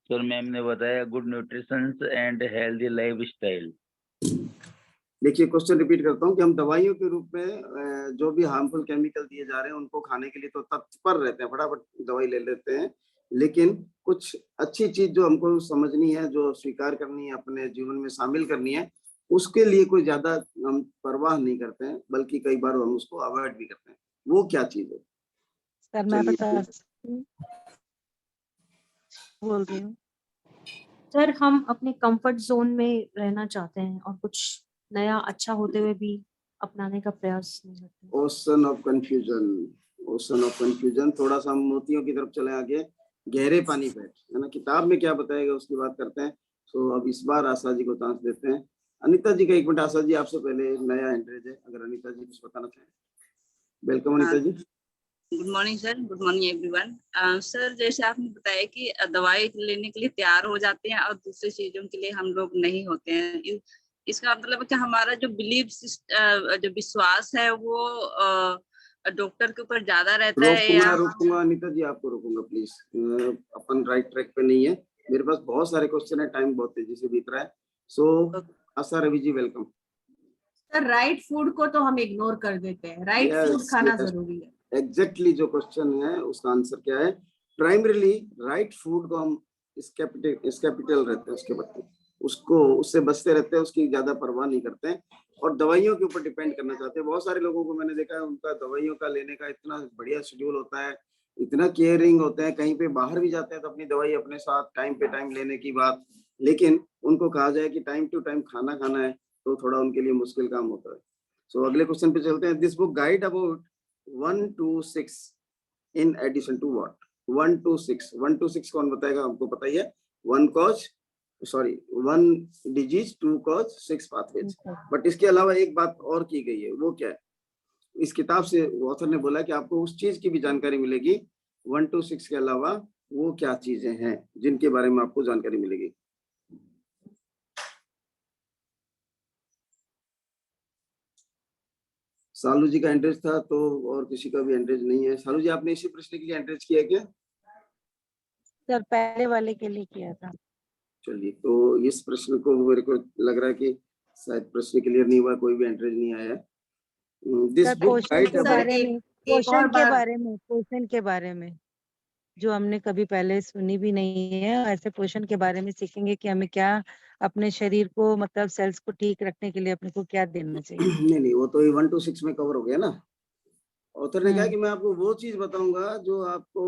सर मैम ने बताया good nutrition and healthy life style. देखिए क्वेश्चन रिपीट करता हूँ कि हम दवाइयों के रूप में जो भी हार्मफुल केमिकल दिए जा रहे हैं उनको खाने के लिए तो तत्पर रहते हैं, फटाफट दवाई ले लेते हैं, लेकिन कुछ अच्छी चीज जो हमको समझनी है, जो स्वीकार करनी है, अपने जीवन में शामिल करनी है, उसके लिए कोई ज्यादा हम परवाह नहीं करते हैं, बल्कि कई बार हम उसको अवॉइड भी करते हैं। वो क्या चीज है? सर मैं चलिए। बता बोल रही हूँ। सर हम अपने कंफर्ट जोन में रहना चाहते हैं और कुछ नया अच्छा होते हुए भी अपनाने का प्रयास नहीं करते। Ocean of confusion, ocean of confusion. थोड़ा सा हम मोतियों की तरफ चले आगे, गहरे पानी पे, है ना। किताब में क्या बताएगा उसकी बात करते हैं। सो अब इस बार आशा जी को चांस देते हैं। अनीता जी का एक मिनट, आशा जी आपसे पहले नया एंट्रेज है, अगर अनीता जी कुछ बताना चाहें। Welcome Anita ji. Good morning sir, good morning everyone. Sir जैसे आपने बताया कि दवाई लेने के लिए तैयार हो जाते हैं और दूसरी चीजों के लिए हम लोग नहीं होते हैं। इसका मतलब है कि हमारा जो बिलीव, जो विश्वास है वो डॉक्टर के ऊपर ज्यादा रहता है या रोकूंगा अनीता जी, आपको रोकूंगा प्लीज। अपन राइट ट्रैक पे नहीं है। मेरे पास बहुत सारे क्वेश्चन है, टाइम बहुत तेजी से बीत रहा है। सो आशा Ravi ji welcome. Sir right food को तो हम इग्नोर कर देते हैं, राइट फूड खाना जरूरी है। एग्जैक्टली जो क्वेश्चन है उसका आंसर क्या है? प्राइमरीली राइट फूड को हम स्केपिटल रहते हैं उसके बच्चे, उसको उससे बचते रहते हैं, उसकी ज्यादा परवाह नहीं करते हैं और दवाइयों के ऊपर डिपेंड करना चाहते हैं। बहुत सारे लोगों को मैंने देखा है, उनका दवाइयों का लेने का इतना बढ़िया शेड्यूल होता है, इतना केयरिंग होते हैं, कहीं पे बाहर भी जाते हैं तो अपनी दवाई अपने साथ टाइम पे टाइम लेने की बात। लेकिन उनको कहा जाए कि टाइम टू टाइम खाना खाना है तो थोड़ा उनके लिए मुश्किल काम होता है। सो अगले क्वेश्चन पे चलते हैं। This book guide about 1 to 6 in addition to what? 1 to 6, 1 to 6 कौन बताएगा? हमको पता ही है। 1 disease, 2 cause, 6 pathways। बट इसके अलावा एक बात और की गई है, वो क्या है? इस किताब से ऑथर ने बोला कि आपको उस चीज की भी जानकारी मिलेगी 1 to 6 के अलावा, वो क्या चीजें हैं जिनके बारे में आपको जानकारी मिलेगी। सालू जी का एंट्रेज था तो और किसी का भी एंट्रेज नहीं है। सालू जी आपने इसी प्रश्न के लिए एंट्रेज किया क्या? सर पहले वाले के लिए किया था। चलिए, तो इस प्रश्न को मेरे को लग रहा है कि शायद प्रश्न क्लियर नहीं हुआ, कोई भी एंट्रेज नहीं आया है। दिस बुक क्वेश्चन के बारे में जो हमने कभी पहले सुनी भी नहीं है, ऐसे क्वेश्चन के बारे में सीखेंगे कि हमें क्या अपने शरीर को, मतलब सेल्स को ठीक रखने के लिए अपने को क्या देना चाहिए। नहीं, वो तो 1 to 6 में कवर हो गया ना। ऑथर ने कहा कि मैं आपको वो चीज बताऊंगा जो आपको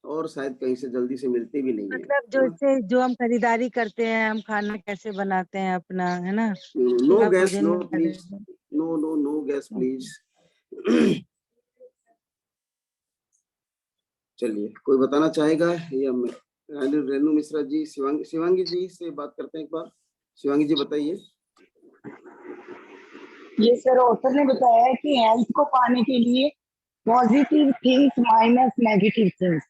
और शायद कहीं से जल्दी से मिलती भी नहीं है। मतलब जो हम खरीदारी करते हैं, हम खाना कैसे बनाते हैं अपना, है ना। No guess, no please, no guess please. चलिए, कोई बताना चाहेगा या मैं रेनू मिश्रा जी, शिवांगी जी से बात करते हैं एक बार। शिवांगी जी बताइए। ये सर ऑथर ने बताया है कि हेल्थ को पाने के लिए positive things minus negative things.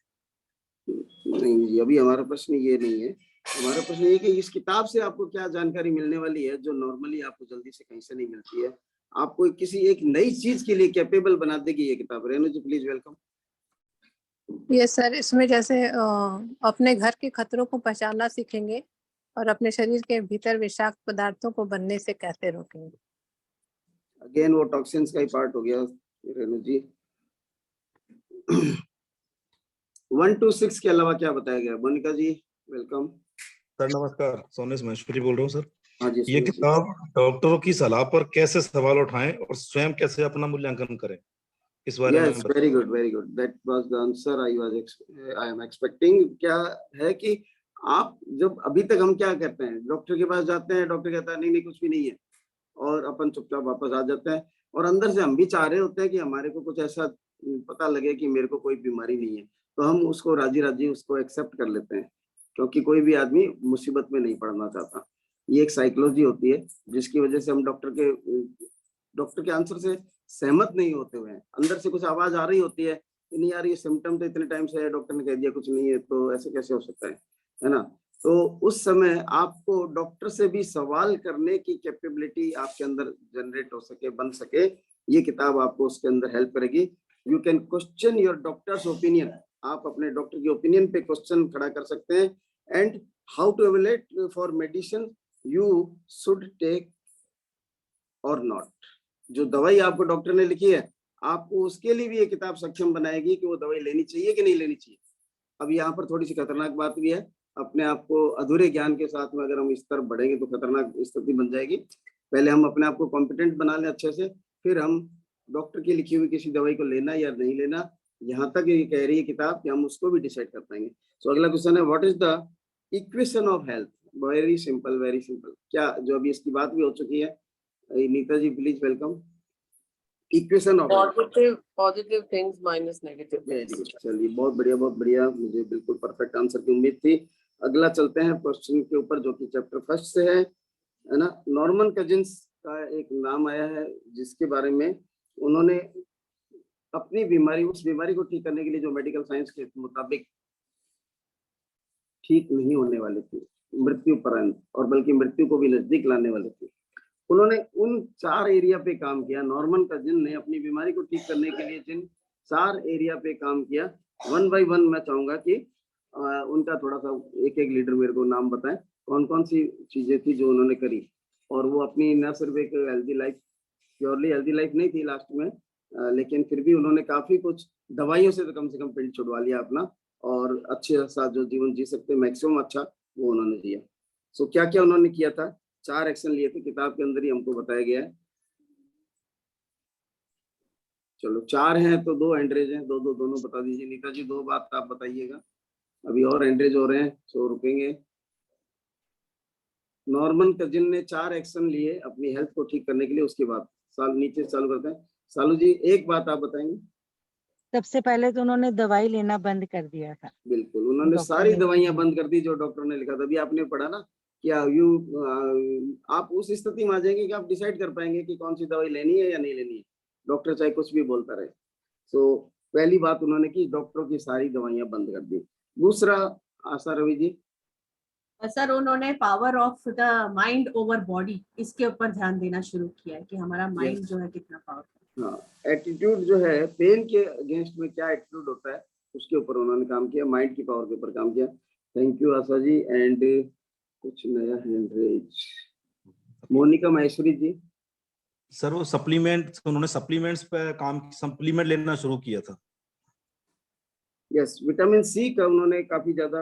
नहीं जी, अभी हमारा प्रश्न ये नहीं है। हमारा प्रश्न ये कि इस किताब से आपको क्या जानकारी मिलने वाली है जो नॉर्मली आपको जल्दी से कहीं से नहीं मिलती है, आपको किसी एक नई चीज के लिए कैपेबल बना देगी ये किताब। रेनू जी प्लीज वेलकम। ये सर इसमें जैसे अपने घर के खतरों को पहचानना सीखेंगे और अपने शरीर के भीतर विषाक्त पदार्थों को बनने से कैसे रोकेंगे। अगेन वो टॉक्सिन्स का ही पार्ट हो गया रेनू जी। 1 to 6 के अलावा क्या बताया गया? मोनिका जी वेलकम। सर नमस्कार, सोनेश महेश्वरी बोल रहा हूँ सर। हाँ जी, ये किताब डॉक्टरों की सलाह पर कैसे सवाल उठाएं और स्वयं कैसे अपना मूल्यांकन करें, इस बारे में। Very good, very good, that was the answer I am expecting. क्या है कि आप जब अभी तक हम क्या करते हैं, डॉक्टर के पास जाते हैं, डॉक्टर कहता है नहीं कुछ भी नहीं है, और अपन चुपचाप वापस आ जाते हैं, और अंदर से हम भी चाह रहे होते हैं कि हमारे को कुछ ऐसा पता लगे कि मेरे को कोई बीमारी नहीं है, तो हम उसको राजी राजी उसको एक्सेप्ट कर लेते हैं, क्योंकि कोई भी आदमी मुसीबत में नहीं पड़ना चाहता। ये एक साइकोलॉजी होती है जिसकी वजह से हम डॉक्टर के आंसर से सहमत नहीं होते हुए, अंदर से कुछ आवाज आ रही होती है कि नहीं यार ये सिम्टम तो इतने टाइम से है, डॉक्टर ने कह दिया कुछ नहीं है, तो ऐसे कैसे हो सकता है ना। तो उस समय आपको डॉक्टर से भी सवाल करने की कैपेबिलिटी आपके अंदर जनरेट हो सके, बन सके, ये किताब आपको उसके अंदर हेल्प करेगी। You can question your doctors opinion, आप अपने डॉक्टर की ओपिनियन पे क्वेश्चन खड़ा कर सकते हैं। And how to evaluate for medicine you should take और नॉट। जो दवाई आपको डॉक्टर ने लिखी है, आपको उसके लिए भी ये किताब सक्षम बनाएगी कि वो दवाई लेनी चाहिए कि नहीं लेनी चाहिए। अब यहाँ पर थोड़ी सी खतरनाक बात भी है, अपने आप को अधूरे ज्ञान के साथ में अगर हम इस तरफ बढ़ेंगे तो खतरनाक स्थिति बन जाएगी। पहले हम अपने आप को कॉम्पिटेंट बना लें अच्छे से, फिर हम डॉक्टर की लिखी हुई किसी दवाई को लेना या नहीं लेना, यहाँ तक ये कह रही है किताब कि हम उसको भी डिसाइड कर पाएंगे। सो अगला क्वेश्चन है, what is the equation of health? Very simple, very simple. क्या जो अभी इसकी बात भी हो चुकी है, Neeta ji please welcome. Equation of positive things minus negative. चलिए बहुत बढ़िया, बहुत बढ़िया, मुझे बिल्कुल परफेक्ट आंसर की उम्मीद थी। अगला चलते हैं क्वेश्चन के ऊपर जो कि चैप्टर फर्स्ट से है ना। नॉर्मन कजिन्स का एक नाम आया है जिसके बारे में उन्होंने अपनी बीमारी, उस बीमारी को ठीक करने के लिए जो मेडिकल साइंस के मुताबिक ठीक नहीं होने वाले थे, मृत्यु पर्यंत, और बल्कि मृत्यु को भी नजदीक लाने वाले थे, उन्होंने उन 4 एरिया पे काम किया। नॉर्मन कजिन ने अपनी बीमारी को ठीक करने के लिए जिन 4 एरिया पे काम किया, 1 बाय 1 मैं चाहूंगा कि उनका थोड़ा सा एक एक लीडर मेरे को नाम बताएं, कौन कौन सी चीजें थी जो उन्होंने करी। और वो अपनी न सिर्फ एक healthy life, purely healthy life नहीं थी लास्ट में, लेकिन फिर भी उन्होंने काफी कुछ दवाइयों से तो कम पेट छुड़वा लिया अपना, और अच्छे साथ जो जीवन जी सकते मैक्सिमम अच्छा वो उन्होंने जिया। सो क्या क्या उन्होंने किया था? 4 एक्शन लिए थे, किताब के अंदर ही हमको बताया गया है। चलो 4 हैं तो 2 एंड्रेज हैं, दोनों बता दीजिए। नीता जी 2 बात आप बताइएगा, अभी और एंड्रेज हो रहे हैं सो रुकेंगे। नॉर्मन कजिन ने 4 एक्शन लिए अपनी हेल्थ को ठीक करने के लिए, उसके बाद नीचे चालू करते हैं। सालू जी एक बात आप बताएंगे। सबसे पहले तो उन्होंने दवाई लेना बंद कर दिया था। बिल्कुल, उन्होंने सारी दवाइयां बंद कर दी जो डॉक्टर ने लिखा था। अभी आपने पढ़ा ना कि आप उस स्थिति में आ जाएंगे कि आप डिसाइड कर पाएंगे कि कौन सी दवाई लेनी है या नहीं लेनी है, डॉक्टर चाहे कुछ भी बोलता रहे। सो पहली बात उन्होंने की, डॉक्टरों की सारी दवाइयां बंद कर दी। दूसरा आशा रवि जी। सर उन्होंने power of the mind over body, इसके ऊपर ध्यान देना शुरू किया है कि हमारा माइंड जो है कितना पावरफुल। हाँ, एटीट्यूड जो है, पेन के अगेंस्ट में क्या एटीट्यूड होता है उसके ऊपर उन्होंने काम किया, माइंड की पावर के ऊपर काम किया। Thank you Asha ji. And कुछ नया हैंडरेज, मोनिका महेश्वरी जी। सर वो सप्लीमेंट, उन्होंने सप्लीमेंट्स पे काम, सप्लीमेंट लेना शुरू किया था। यस, विटामिन सी का उन्होंने काफी ज्यादा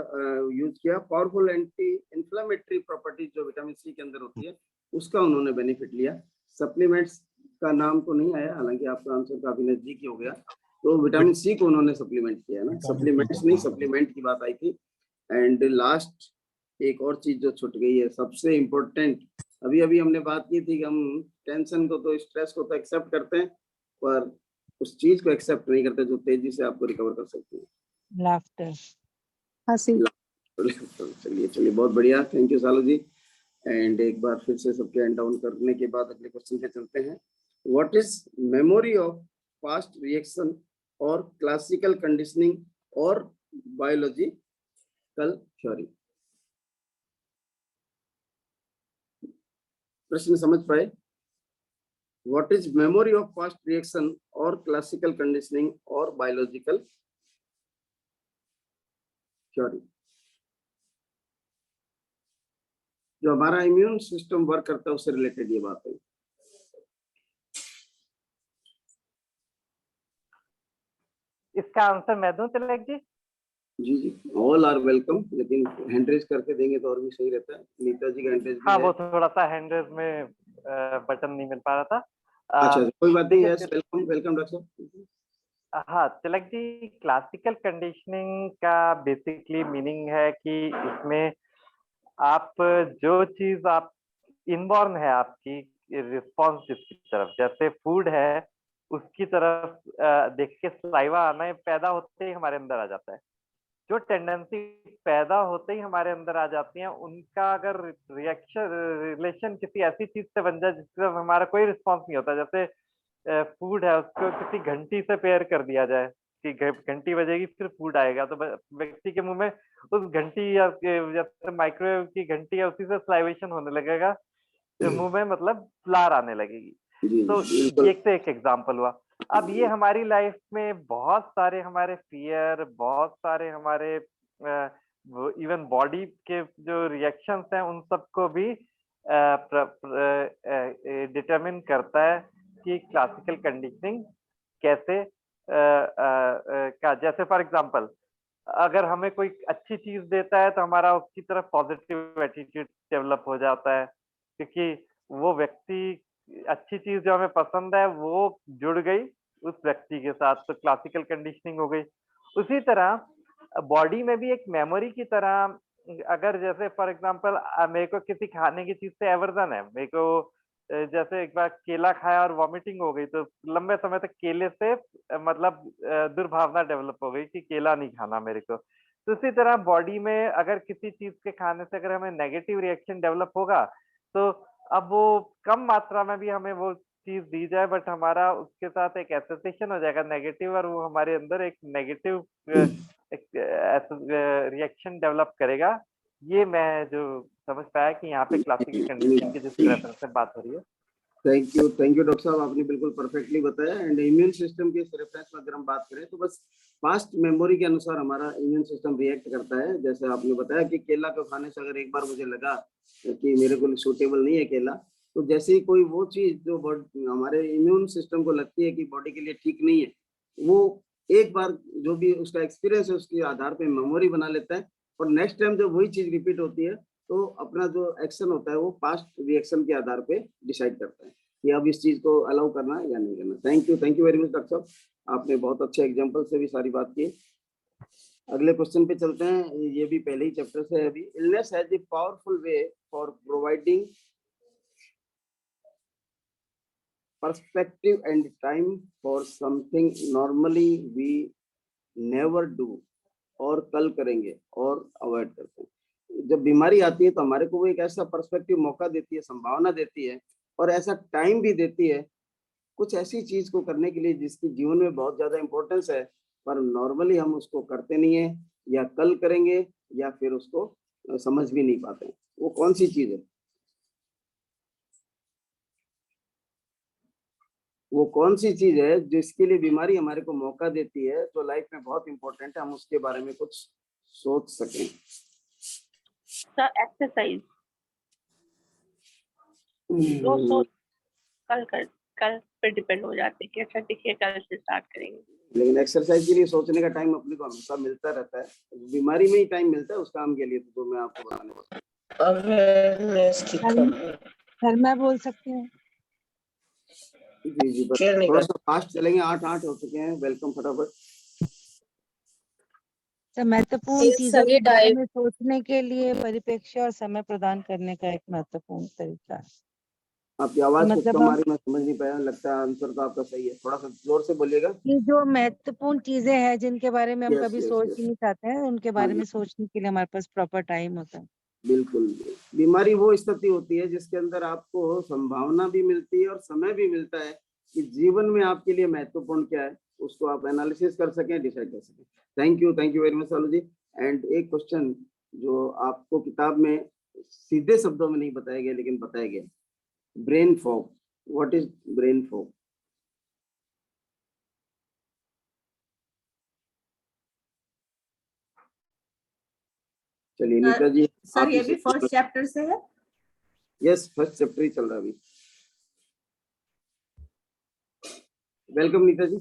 यूज किया। पावरफुल एंटी इंफ्लेमेटरी प्रॉपर्टीज जो विटामिन सी के अंदर होती है उसका उन्होंने बेनिफिट लिया। सप्लीमेंट्स का नाम तो नहीं आया, हालांकि आपका आंसर काफी नजदीक ही हो गया। तो विटामिन सी को उन्होंने सप्लीमेंट किया ना, सप्लीमेंट्स नहीं, सप्लीमेंट की बात आई थी। एंड लास्ट एक और चीज जो छूट गई है, सबसे इम्पोर्टेंट, अभी अभी हमने बात की थी कि हम टेंशन को तो, स्ट्रेस को तो एक्सेप्ट करते हैं, पर उस चीज को एक्सेप्ट नहीं करते जो तेजी से आपको रिकवर कर सकती है, लाफ्टर, हंसी। चलिए बहुत बढ़िया, thank you Salu ji. And एक बार फिर से सबके हैंड डाउन करने के बाद अगले क्वेश्चन पे चलते हैं। What is memory of past reaction और क्लासिकल कंडीशनिंग और बायोलॉजिकल थ्योरी? प्रश्न समझ पाए? What is memory of past reaction और क्लासिकल कंडीशनिंग और बायोलॉजिकल थ्योरी? जो हमारा इम्यून सिस्टम वर्क करता है उससे रिलेटेड ये बात है। इसका आंसर मैं दूं तिलक जी? जी जी, ऑल आर वेलकम, लेकिन हैंड रेज करके देंगे तो और भी सही रहता है। नीता जी का हैंड रेज भी हाँ, है। वो थोड़ा सा हैंड रेज में बटन नहीं मिल पा रहा था। अच्छा, कोई बात नहीं, यस वेलकम, वेलकम डॉक्टर साहब। हाँ तिलक जी, क्लासिकल कंडीशनिंग का बेसिकली मीनिंग है कि इसमें आप जो चीज आप इनबॉर्न है आपकी रिस्पॉन्स जिसकी तरफ, जैसे फूड है उसकी तरफ देख के सलाइवा आना पैदा होते ही हमारे अंदर आ जाता है। जो टेंडेंसी पैदा होते ही हमारे अंदर आ जाती हैं, उनका अगर रिलेशन किसी ऐसी चीज से बन जाए जिसकी तरफ हमारा कोई रिस्पॉन्स नहीं होता, जैसे फूड है उसको किसी घंटी से पेयर कर दिया जाए कि घंटी बजेगी फिर फूड आएगा, तो व्यक्ति के मुंह में उस घंटी या जैसे माइक्रोवेव की घंटी है उसी से सलाइवेशन होने लगेगा, मुंह में मतलब फ्लार आने लगेगी। तो एक से एक एग्जाम्पल हुआ। अब ये हमारी लाइफ में बहुत सारे हमारे फियर, बहुत सारे हमारे इवन बॉडी के जो रिएक्शंस हैं उन सबको भी डिटरमिन करता है कि क्लासिकल कंडीशनिंग कैसे का, जैसे फॉर एग्जांपल अगर हमें कोई अच्छी चीज देता है तो हमारा उसकी तरफ पॉजिटिव एटीट्यूड डेवलप हो जाता है, क्योंकि वो व्यक्ति अच्छी चीज जो हमें पसंद है वो जुड़ गई उस व्यक्ति के साथ, तो क्लासिकल कंडीशनिंग हो गई। उसी तरह बॉडी में भी एक मेमोरी की तरह, अगर जैसे फॉर एग्जांपल मेरे को किसी खाने की चीज से एवर्जन है, मेरे को जैसे एक बार केला खाया और वॉमिटिंग हो गई, तो लंबे समय तक केले से मतलब दुर्भावना डेवलप हो गई कि केला नहीं खाना मेरे को। तो इसी तरह बॉडी में अगर किसी चीज के खाने से अगर हमें नेगेटिव रिएक्शन डेवलप होगा, तो अब वो कम मात्रा में भी हमें वो चीज दी जाए, बट हमारा उसके साथ एक एसोसिएशन हो जाएगा नेगेटिव, और वो हमारे अंदर एक नेगेटिव रिएक्शन डेवलप करेगा। ये मैं जो समझ पाया कि यहाँ पे क्लासिकल कंडीशनिंग की जिस रेफरेंस से बात हो रही है। थैंक यू डॉक्टर साहब, आपने बिल्कुल परफेक्टली बताया। एंड इम्यून सिस्टम के रेफरेंस में अगर हम बात करें तो बस पास्ट मेमोरी के अनुसार हमारा इम्यून सिस्टम रिएक्ट करता है। जैसे आपने बताया कि केला को खाने से अगर एक बार मुझे लगा कि मेरे को सूटेबल नहीं है केला, तो जैसे ही कोई वो चीज जो हमारे इम्यून सिस्टम को लगती है कि बॉडी के लिए ठीक नहीं है, वो एक बार जो भी उसका एक्सपीरियंस है उसके आधार पे मेमोरी बना लेता है, और नेक्स्ट टाइम जब वही चीज रिपीट होती है तो अपना जो एक्शन होता है वो पास्ट रिएक्शन के आधार पे डिसाइड करता है कि अब इस चीज को अलाउ करना है या नहीं करना। Thank you very much doctor साहब, आपने बहुत अच्छे एग्जांपल से भी सारी बात की। अगले क्वेश्चन पे चलते हैं, ये भी पहले ही चैप्टर से है अभी। Illness has a powerful way for providing perspective and time for something normally we never do, और कल करेंगे और अवॉइड करते हैं। जब बीमारी आती है तो हमारे को वो एक ऐसा पर्सपेक्टिव मौका देती है, संभावना देती है, और ऐसा टाइम भी देती है कुछ ऐसी चीज को करने के लिए जिसकी जीवन में बहुत ज्यादा इंपॉर्टेंस है, पर नॉर्मली हम उसको करते नहीं है, या कल करेंगे या फिर उसको समझ भी नहीं पाते हैं। वो कौन सी चीज है? वो कौन सी चीज है जिसके लिए बीमारी हमारे को मौका देती है, जो लाइफ में बहुत इंपॉर्टेंट है, हम उसके बारे में कुछ सोच सकें? एक्सरसाइज। कल पे डिपेंड हो जाते हैं कि अच्छा ठीक है कल से स्टार्ट करेंगे। लेकिन एक्सरसाइज के लिए सोचने का टाइम अपने को हमेशा मिलता रहता है, बीमारी में ही टाइम मिलता है उस काम के लिए। तो मैं आपको बताने वाला सर मैं बोल सकती हूँ? जी थोड़ा सा फास्ट चलेंगे, 8 हो चुके हैं। वेलकम, फटाफट। सर महत्वपूर्ण चीजों के बारे में सोचने के लिए परिप्रेक्ष्य और समय प्रदान करने का एक महत्वपूर्ण तरीका है। आपकी आवाज मतलब हमारी मैं समझ नहीं पाया, लगता है आंसर तो आपका सही है, थोड़ा सा जोर से बोलिएगा। ये जो महत्वपूर्ण चीजें हैं जिनके बारे में हम कभी सोच ही नहीं चाहते हैं, उनके बारे में सोचने के लिए हमारे पास प्रॉपर टाइम होता है। बिल्कुल, बीमारी वो स्थिति होती है जिसके अंदर आपको संभावना भी मिलती है और समय भी मिलता है कि जीवन में आपके लिए महत्वपूर्ण क्या है, उसको आप एनालिसिस कर सकें, डिसाइड कर सकें। Thank you very much Salu ji. And एक क्वेश्चन जो आपको किताब में सीधे शब्दों में नहीं बताया गया लेकिन बताया गया, brain fog. What is brain fog? चलिए नीता जी। सर ये भी फर्स्ट चैप्टर से है? यस, फर्स्ट चैप्टर ही चल रहा है अभी। वेलकम नीता जी।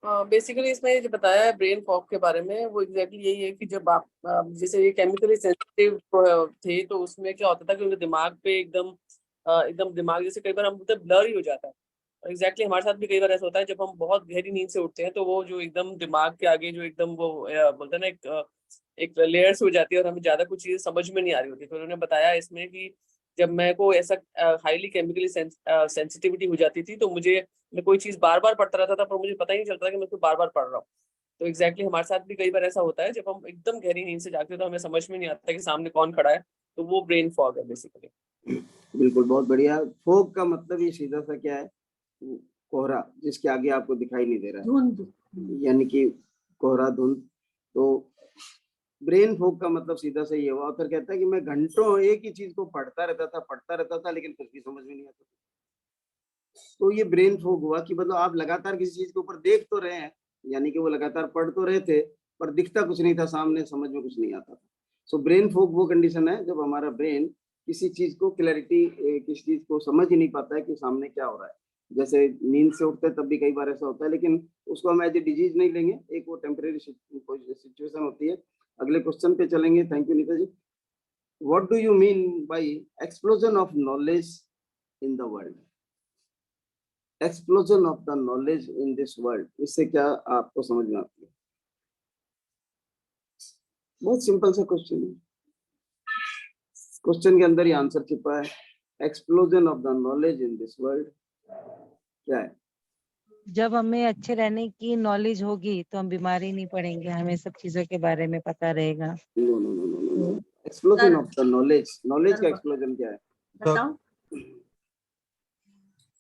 बेसिकली इसमें जो बताया है ब्रेन फॉग के बारे में, वो एग्जैक्टली यही है कि जब आप जैसे ये केमिकली सेंसिटिव थे तो उसमें क्या होता था कि उनके दिमाग पे एकदम दिमाग जैसे कई बार हम बोलते हैं ब्लर ही हो जाता है। और एग्जैक्टली हमारे साथ भी कई बार ऐसा होता है जब हम बहुत गहरी नींद से उठते हैं तो वो जो एकदम दिमाग के आगे जो एकदम वो बोलते हैं ना एक लेयर्स हो जाती है और हमें ज्यादा कुछ चीजें समझ में नहीं आ रही होती। तो उन्होंने बताया इसमें कि जब मेरे को ऐसा हाईली केमिकली सेंसिटिविटी हो जाती थी तो मैं कोई चीज बार बार पढ़ता रहता था पर मुझे पता ही नहीं चलता था कि मैं उसको बार बार पढ़ रहा हूँ। तो एग्जैक्टली हमारे साथ भी कई बार ऐसा होता है जब हम एकदम गहरी नींद से जागते हैं तो हमें समझ में नहीं आता कि सामने कौन खड़ा है, तो वो ब्रेन फॉग है बेसिकली। बिल्कुल, बहुत बढ़िया। फॉग का मतलब ही सीधा सा क्या है? कोहरा, जिसके आगे आपको दिखाई नहीं दे रहा है, धुंध, यानी कि कोहरा, धुंध। तो ब्रेन फॉग का मतलब सीधा सा ये हुआ। ऑथर कहता है कि मैं घंटों एक ही चीज को पढ़ता रहता था लेकिन कुछ भी समझ में नहीं आता। तो ये ब्रेन फॉग हुआ कि मतलब आप लगातार किसी चीज के ऊपर देख तो रहे हैं, यानी कि वो लगातार पढ़ तो रहे थे पर दिखता कुछ नहीं था सामने, समझ में कुछ नहीं आता था। सो ब्रेन फॉग वो कंडीशन है जब हमारा ब्रेन किसी चीज को क्लैरिटी, किसी चीज को समझ ही नहीं पाता है कि सामने क्या हो रहा है। जैसे नींद से उठते तब भी कई बार ऐसा होता है, लेकिन उसको हम एज ए डिजीज नहीं लेंगे, एक वो टेम्परेरी सिचुएशन होती है। अगले क्वेश्चन पे चलेंगे। Thank you Nita ji. What do you mean by explosion of knowledge in the world? Explosion of the knowledge in this world, इससे क्या आपको समझ में आती है? बहुत सिंपल सा क्वेश्चन है, क्वेश्चन के अंदर ही आंसर छिपा है। Explosion of the knowledge in this world क्या है? जब हमें अच्छे रहने की नॉलेज होगी तो हम बीमारी नहीं पड़ेंगे, हमें सब चीजों के बारे में पता रहेगा। No no no no no, explosion of the knowledge, knowledge का एक्सप्लोजन क्या है बताओ।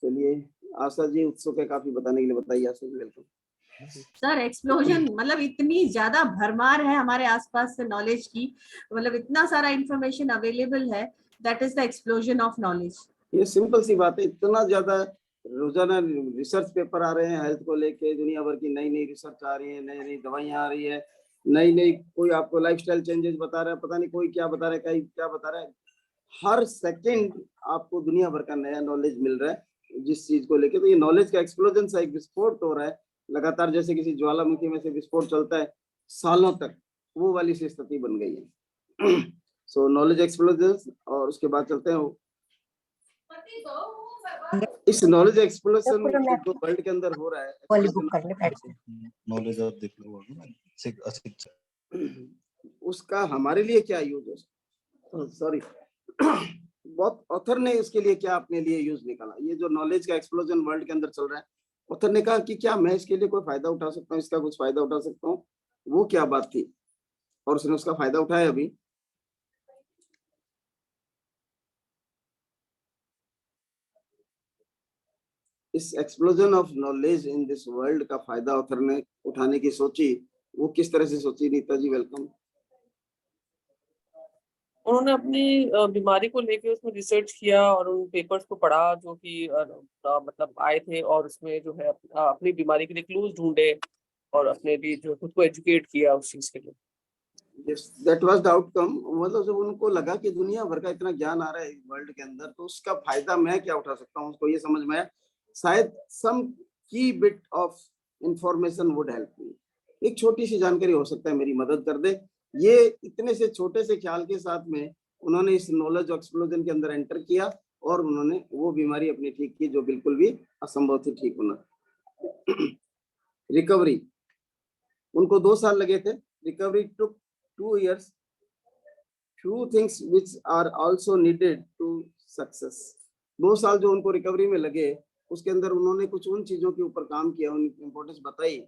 चलिए आशा जी उत्सुक है काफी बताने के लिए, बताइए Asha ji. Welcome sir explosion मतलब इतनी ज्यादा भरमार है हमारे आसपास से नॉलेज की, मतलब इतना सारा इंफॉर्मेशन अवेलेबल है, that is the explosion of knowledge. ये सिंपल सी बात है, इतना ज्यादा रोजाना रिसर्च पेपर आ रहे हैं हेल्थ को लेके, दुनिया भर की नई नई रिसर्च आ रही है, नई नई दवाइयां आ रही है, नई नई कोई आपको लाइफस्टाइल चेंजेस बता रहा है, पता नहीं कोई क्या बता रहा है, कहीं क्या बता रहा है। हर सेकंड आपको दुनिया भर का नया नॉलेज मिल रहा है जिस चीज को लेके। तो ये नॉलेज का एक्सप्लोजन सा एक विस्फोट हो रहा है लगातार, जैसे किसी ज्वालामुखी में से विस्फोट चलता है सालों तक, वो वाली सी स्थिति बन गई है। सो नॉलेज एक्सप्लोजन। और उसके बाद चलते हैं इस नॉलेज एक्सप्लोजन जो वर्ल्ड के अंदर हो रहा है, नॉलेज आप देख लो उसका हमारे लिए क्या यूज है? सॉरी, बहुत ऑथर ने इसके लिए क्या अपने लिए यूज निकाला? ये जो नॉलेज का एक्सप्लोजन वर्ल्ड के अंदर चल रहा है, ऑथर ने कहा कि क्या मैं इसके लिए कोई फायदा उठा सकता हूँ, इसका कुछ फायदा उठा सकता हूँ। वो क्या बात थी और उसने उसका फायदा उठाया अभी? इस explosion of knowledge in this world का फायदा ऑथर ने उठाने की सोची, वो किस तरह से सोची? नीता जी वेलकम। उन्होंने अपनी बीमारी को लेके उसमें रिसर्च किया और उन पेपर्स को पढ़ा जो कि मतलब आए थे, और उसमें जो है अपनी बीमारी के लिए क्लूज ढूंढे और अपने भी जो खुद को एजुकेट किया उस चीज के लिए। Yes, that was the outcome। मतलब जब उनको लगा कि दुनिया भर का इतना ज्ञान आ रहा है वर्ल्ड के अंदर, तो उसका फायदा मैं क्या उठा सकता हूँ, उसको ये समझ में आया शायद सम की bit of information would help me, एक छोटी सी जानकारी हो सकता है मेरी मदद कर दे। ये इतने से छोटे से ख्याल के साथ में उन्होंने इस नॉलेज एक्सप्लोजन के अंदर एंटर किया और उन्होंने वो बीमारी अपनी ठीक की जो बिल्कुल भी असंभव थी ठीक होना। रिकवरी, उनको 2 साल लगे थे। Recovery took 2 years। Few things which are also needed to success। 2 साल जो उनको रिकवरी में लगे, उसके अंदर उन्होंने कुछ उन चीजों के ऊपर काम किया, उनकी इंपॉर्टेंस बताई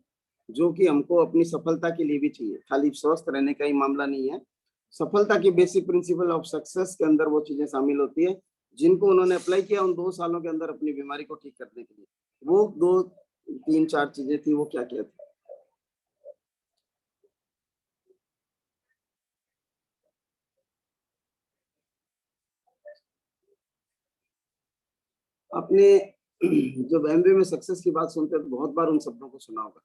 जो कि हमको अपनी सफलता के लिए भी चाहिए। खाली स्वस्थ रहने का ही मामला नहीं है, सफलता की बेसिक प्रिंसिपल ऑफ सक्सेस के अंदर वो चीजें शामिल होती है जिनको उन्होंने अप्लाई किया उन 2 सालों के अंदर अपनी बीमारी को ठीक करने के लिए। वो 2, 3, 4 चीजें थी, वो क्या क्या थी? अपने जब एमबीए में सक्सेस की बात सुनते हैं तो बहुत बार उन शब्दों को सुना होगा।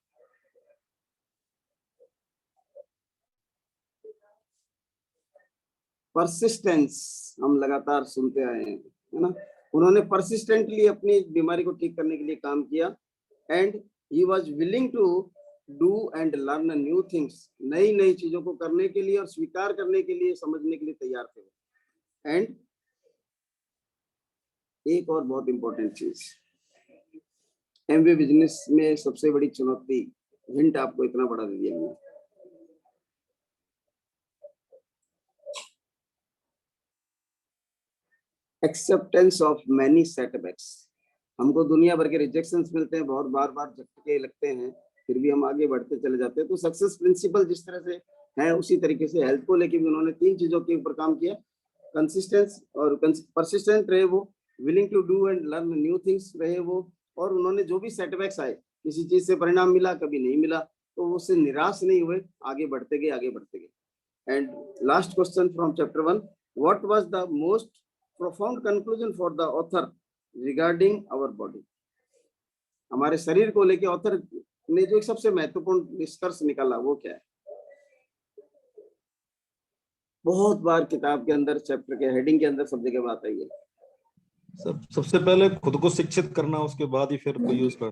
परसिस्टेंस हम लगातार सुनते आए हैं, है ना। उन्होंने परसिस्टेंटली अपनी बीमारी को ठीक करने के लिए काम किया and he was willing to do and learn new things. नई नई चीजों को करने के लिए और स्वीकार करने के लिए, समझने के लिए तैयार थे। एंड एक और बहुत इंपॉर्टेंट चीज, एमबीए बिजनेस में सबसे बड़ी चुनौती, हिंट आपको इतना बड़ा दे दिया मैंने, एक्सेप्टेंस ऑफ मैनी सेटबैक्स। हमको दुनिया भर के रिजेक्शंस मिलते हैं, बहुत बार बार झटके लगते हैं, फिर भी हम आगे बढ़ते चले जाते हैं। तो सक्सेस प्रिंसिपल जिस तरह से है उसी तरीके से हेल्थ को लेके भी उन्होंने 3 चीजों के ऊपर काम किया। कंसिस्टेंस और परसिस्टेंट रहे वो, willing to do and learn new things रहे वो, और उन्होंने जो भी सेटबैक्स आए, किसी चीज से परिणाम मिला कभी नहीं मिला तो उससे निराश नहीं हुए, आगे बढ़ते गए, आगे बढ़ते गए। And last question from chapter 1, what was the most profound conclusion for the author regarding our body? हमारे शरीर को लेके ऑथर ने जो एक सबसे महत्वपूर्ण निष्कर्ष निकाला वो क्या है? बहुत बार किताब के अंदर चैप्टर के हेडिंग के अंदर सब जगह बात आई है, सबसे पहले खुद को शिक्षित करना, उसके बाद ही फिर कोई यूज कर।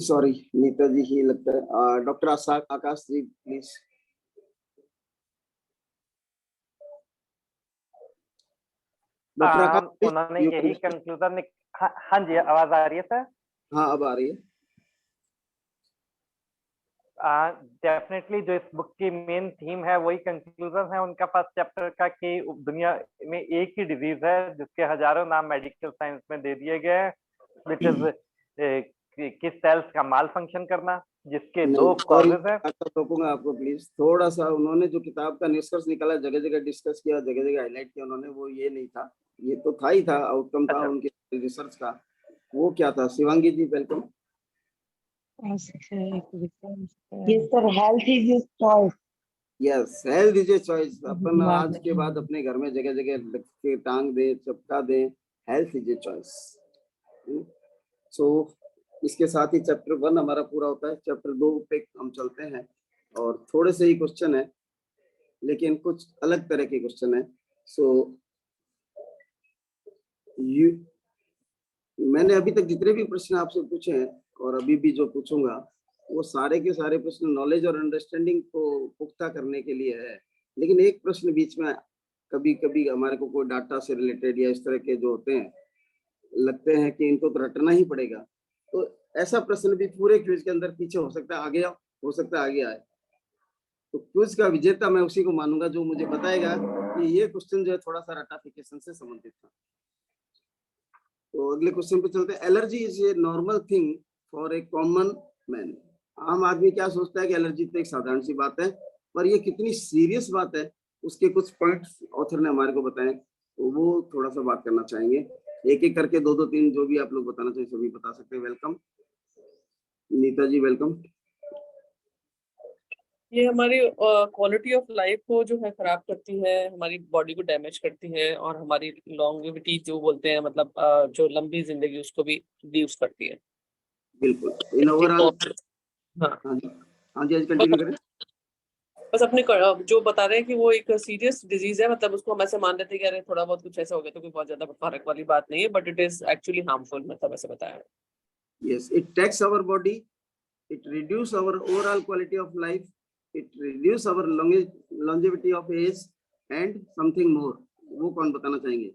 सॉरी नीता जी ही लगता है। Doctor Akash ji please. Doctor Akash उन्होंने यही कंक्लूजन, हाँ जी आवाज आ रही है सर? हाँ अब आ रही है। डेफिनेटली जो इस बुक की मेन थीम है वही कंक्लूजन है उनका फर्स्ट चैप्टर का, कि दुनिया में एक ही डिजीज है जिसके हजारों नाम मेडिकल साइंस में दे दिए गए हैं, विच इज कि सेल्स का माल फंक्शन करना, जिसके दो कॉजेज हैं। रोकूंगा आपको प्लीज, थोड़ा सा उन्होंने जो किताब का निष्कर्ष निकाला, जगह जगह डिस्कस किया, जगह जगह हाईलाइट किया उन्होंने, वो ये नहीं था, ये तो था ही था, आउटकम था उनके रिसर्च का। वो क्या था? Shivangi ji welcome. Yes, sir. Health is a choice. Yes, health is a choice. अपन आज के बाद अपने घर में जगह जगह लिख के टांग दे, चपका दे, हेल्थ इज ए चॉइस। सो इसके साथ ही चैप्टर 1 हमारा पूरा होता है। चैप्टर 2 पे हम चलते हैं और थोड़े से ही क्वेश्चन है, लेकिन कुछ अलग तरह के क्वेश्चन है। सो मैंने अभी तक जितने भी प्रश्न आपसे पूछे हैं और अभी भी जो पूछूंगा, वो सारे के सारे प्रश्न नॉलेज और अंडरस्टैंडिंग को पुख्ता करने के लिए है। लेकिन एक प्रश्न बीच में कभी कभी हमारे को कोई डाटा से रिलेटेड या इस तरह के जो होते हैं, लगते हैं कि इनको तो रटना ही पड़ेगा, तो ऐसा प्रश्न भी पूरे क्विज के अंदर पीछे हो सकता है आगे, हो सकता है आगे आए। तो क्विज का विजेता मैं उसी को मानूंगा जो मुझे बताएगा कि ये क्वेश्चन जो है थोड़ा सा रटाफिकेशन से संबंधित था। तो अगले क्वेश्चन पे चलते हैं। Allergy is a normal thing for a common man. आम आदमी क्या सोचता है कि एलर्जी तो एक साधारण सी बात है, पर ये कितनी सीरियस बात है, उसके कुछ पॉइंट्स ऑथर ने हमारे को बताए, तो वो थोड़ा सा बात करना चाहेंगे। एक एक करके 2-2-3 जो भी आप लोग बताना चाहिए सभी बता सकते हैं। वेलकम नीता जी, वेलकम। ये हमारी क्वालिटी ऑफ लाइफ को जो है खराब करती है, हमारी बॉडी को डैमेज करती है और हमारी लॉन्गेविटी जो बोलते हैं, मतलब जो लंबी जिंदगी, उसको भी रिड्यूस करती है। बिल्कुल इन ओवरऑल। हाँ जी आज कंटिन्यू करें। बस अपने जो बता रहे हैं कि वो एक सीरियस डिजीज है, मतलब उसको हम ऐसे मान लेते हैं कि अरे थोड़ा बहुत कुछ ऐसा हो गया तो कोई बहुत ज्यादा फर्क वाली बात नहीं है, but it is actually harmful, मतलब ऐसे बताया। Yes, it takes our body, it reduce our overall quality of life, it reduce our longevity of age and something more। वो कौन बताना चाहेंगे?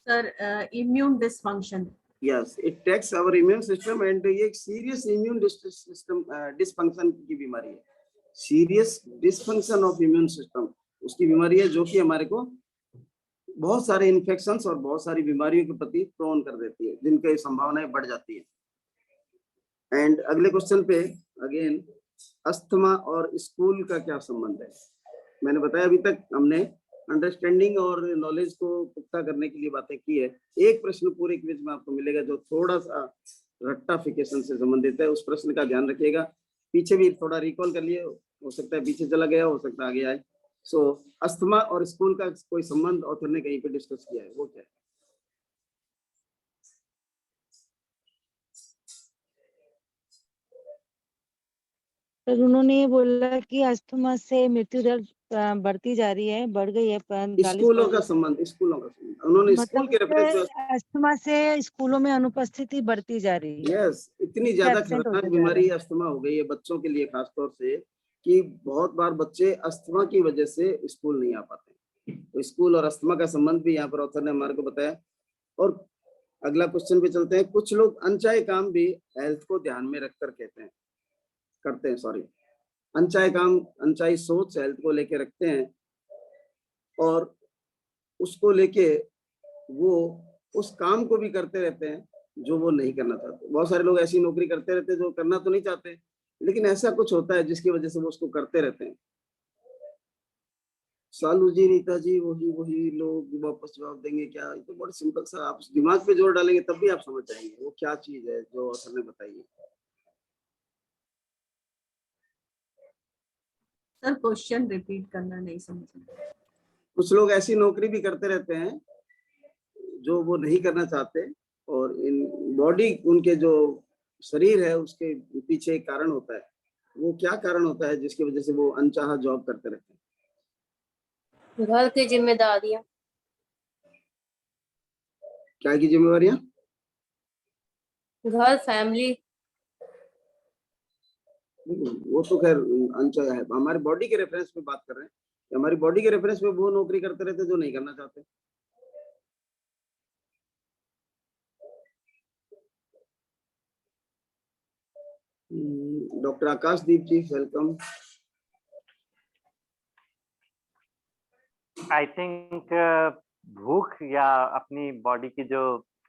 Sir immune dysfunction. Yes, it takes our immune system and ये एक serious immune system dysfunction की बीमारी है। Serious dysfunction of immune system उसकी बीमारी है जो कि हमारे को बहुत सारे इन्फेक्शंस और बहुत सारी बीमारियों के प्रति प्रोन कर देती है, जिनकी संभावनाएं बढ़ जाती है। एंड अगले क्वेश्चन पे अगेन, अस्थमा और स्कूल का क्या संबंध है? मैंने बताया अभी तक हमने अंडरस्टैंडिंग और नॉलेज को पुख्ता करने के लिए बातें की है। एक प्रश्न पूरे क्विज में आपको मिलेगा जो थोड़ा सा रट्टाफिकेशन से संबंधित है, उस प्रश्न का ध्यान रखिएगा। पीछे भी थोड़ा रिकॉल कर लिए, हो सकता है पीछे चला गया, हो सकता है आगे आए। सो अस्थमा और स्कूल का कोई संबंध ऑथर ने कहीं पे डिस्कस किया है, वो क्या है? सर उन्होंने ये बोला कि अस्थमा से मृत्यु दर बढ़ती जा रही है, बढ़ गई है 45%। स्कूलों का संबंध उन्होंने स्कूल के रेफरेंस में अस्थमा से स्कूलों में अनुपस्थिति बढ़ती जा रही है। यस, इतनी ज्यादा खतरनाक बीमारी अस्थमा हो गई है बच्चों के लिए खासतौर से, कि बहुत बार बच्चे अस्थमा की वजह से स्कूल नहीं आ पाते। तो स्कूल और अस्थमा का संबंध भी यहाँ पर ऑथर ने हमारे को बताया। और अगला क्वेश्चन पे चलते हैं। कुछ लोग अनचाहे काम भी हेल्थ को ध्यान में रखकर करते हैं, अनचाहे काम, अनचाही सोच हेल्थ को लेके रखते हैं और उसको लेके वो उस काम को भी करते रहते हैं जो वो नहीं करना चाहते। बहुत सारे लोग ऐसी नौकरी करते रहते हैं जो करना तो नहीं चाहते, लेकिन ऐसा कुछ होता है जिसकी वजह से वो उसको करते रहते हैं। सालू जी, नीता जी, वही लोग वापस जवाब देंगे क्या? ये तो बहुत सिंपल सा, आप दिमाग पे जोर डालेंगे तब भी आप समझ जाएंगे वो क्या चीज है जो ऑथर ने बताई है। सर क्वेश्चन रिपीट करना नहीं समझ। कुछ लोग ऐसी नौकरी भी करते रहते हैं जो वो नहीं करना चाहते, और इन बॉडी, उनके जो शरीर है उसके पीछे एक कारण होता है। वो क्या कारण होता है जिसकी वजह से वो अनचाहा जॉब करते रहते हैं? घर की जिम्मेदारियां। क्या की जिम्मेवारियां? घर, फैमिली। वो तो खैर अनचाहा है, हमारी बॉडी के रेफरेंस में बात कर रहे हैं। हमारी बॉडी के रेफरेंस में वो नौकरी करते रहते जो नहीं करना चाहते। Doctor Akashdeep ji, welcome. I think भूख या अपनी बॉडी की जो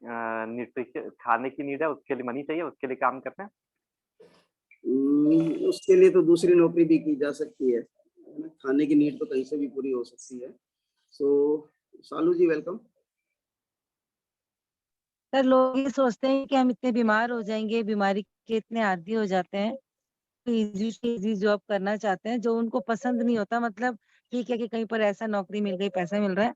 न्यूट्रिशन खाने की नीड है उसके लिए मनी चाहिए, उसके लिए काम करते हैं। उसके लिए तो दूसरी नौकरी भी की जा सकती है ना? खाने की नीड तो कहीं से भी पूरी हो सकती है। सो सालू जी, वेलकम। सर लोग ये सोचते हैं कि हम इतने बीमार हो जाएंगे, बीमारी के इतने आदी हो जाते हैं, इजी से इजी जॉब करना चाहते हैं जो उनको पसंद नहीं होता। मतलब ठीक है कि कहीं पर ऐसा नौकरी मिल गई, पैसा मिल रहा है,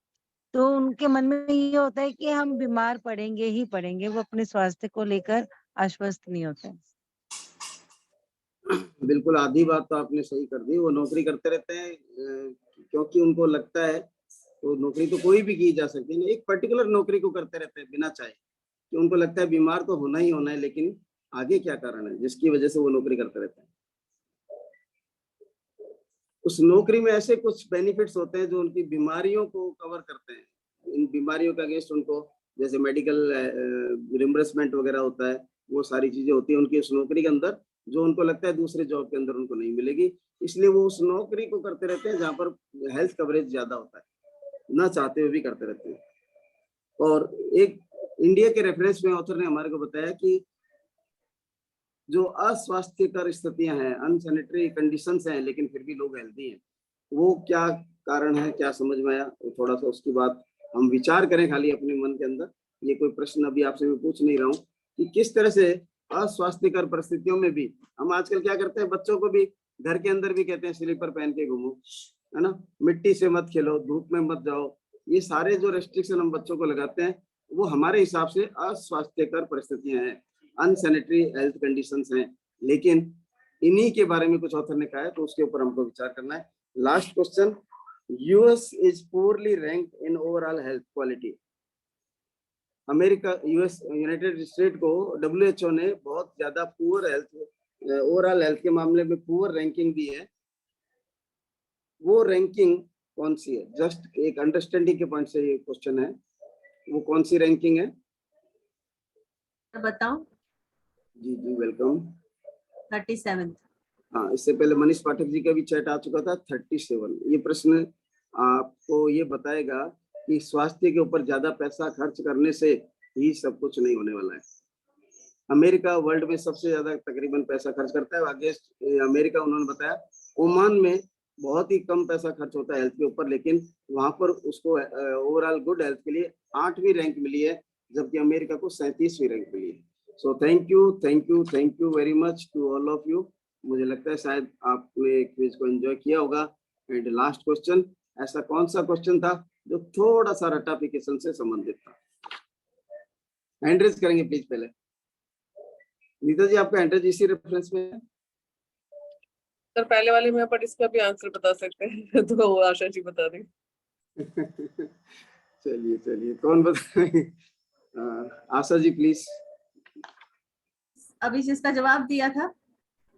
तो उनके मन में ये होता है कि हम बीमार पड़ेंगे ही पड़ेंगे। वो अपने स्वास्थ्य को लेकर आश्वस्त नहीं होते। बिल्कुल आधी बात तो आपने सही कर दी। वो नौकरी करते रहते हैं क्योंकि उनको लगता है, तो नौकरी तो कोई भी की जा सकती है, एक पर्टिकुलर नौकरी को करते रहते हैं बिना चाहे, कि उनको लगता है बीमार तो होना ही होना है, लेकिन आगे क्या कारण है जिसकी वजह से वो नौकरी करते रहते हैं। उस नौकरी में ऐसे कुछ बेनिफिट्स होते हैं जो उनकी बीमारियों को कवर करते हैं। इन बीमारियों के अगेंस्ट उनको जैसे मेडिकल रिम्बर्समेंट वगैरह होता है, वो सारी चीजें होती है उनकी उस नौकरी के अंदर, जो उनको लगता है दूसरे जॉब के अंदर उनको नहीं मिलेगी। इसलिए वो उस नौकरी को करते रहते हैं जहाँ पर हेल्थ कवरेज ज्यादा होता है, ना चाहते हुए भी करते रहते हैं। और एक इंडिया के रेफरेंस में ऑथर ने हमारे को बताया कि जो अस्वास्थ्यकर स्थितियां हैं, अनसैनिटरी कंडीशंस हैं, लेकिन फिर भी लोग हेल्दी हैं, वो क्या कारण है, क्या समझ में आया? तो थोड़ा सा उसकी बात हम विचार करें खाली अपने मन के अंदर। ये कोई प्रश्न अभी आपसे मैं पूछ नहीं रहा हूँ कि किस तरह से अस्वास्थ्यकर परिस्थितियों में भी हम आजकल क्या करते हैं, बच्चों को भी घर के अंदर भी कहते हैं स्लीपर पहन के घूमो, है ना, मिट्टी से मत खेलो, धूप में मत जाओ। ये सारे जो रेस्ट्रिक्शन हम बच्चों को लगाते हैं वो हमारे हिसाब से अस्वास्थ्यकर परिस्थितियां हैं, अनसैनिटरी हेल्थ कंडीशंस हैं। लेकिन इन्हीं के बारे में कुछ ऑथर ने कहा है, तो उसके ऊपर हमको विचार करना है। Last question, US is poorly ranked in overall health quality. America, US, United state को WHO ने बहुत ज्यादा पुअर हेल्थ, ओवरऑल हेल्थ के मामले में पुअर रैंकिंग दी है। वो रैंकिंग कौन सी है? जस्ट एक अंडरस्टैंडिंग के पॉइंट से ये क्वेश्चन है, वो कौन सी रैंकिंग है बताओ। जी जी, वेलकम। 37। हाँ, इससे पहले मनीष पाठक जी का भी चैट आ चुका था। 37। ये प्रश्न आपको ये बताएगा कि स्वास्थ्य के ऊपर ज्यादा पैसा खर्च करने से ही सब कुछ नहीं होने वाला है। अमेरिका वर्ल्ड में सबसे ज्यादा तकरीबन पैसा खर्च करता है। अगेंस्ट अमेरिका उन्होंने बताया ओमान में बहुत ही कम पैसा खर्च होता है हेल्थ के ऊपर, लेकिन वहां पर उसको ओवरऑल गुड हेल्थ के लिए 8वीं रैंक मिली है, जबकि अमेरिका को 37वीं रैंक मिली है। So thank you very much to all of you. मुझे लगता है शायद आपने क्विज को एंजॉय किया होगा। एंड लास्ट क्वेश्चन, ऐसा कौन सा क्वेश्चन था जो थोड़ा सा रटाफिकेशन से संबंधित था? हैंड रेज करेंगे प्लीज पहले। नीता जी, आपका हैंड रेज इसी रेफरेंस में है? सर पहले वाले में पर इसका भी आंसर बता सकते हैं तो वो आशा जी बता दें। चलिए कौन बताएंगे? आशा जी प्लीज। अभी जिसका जवाब दिया था,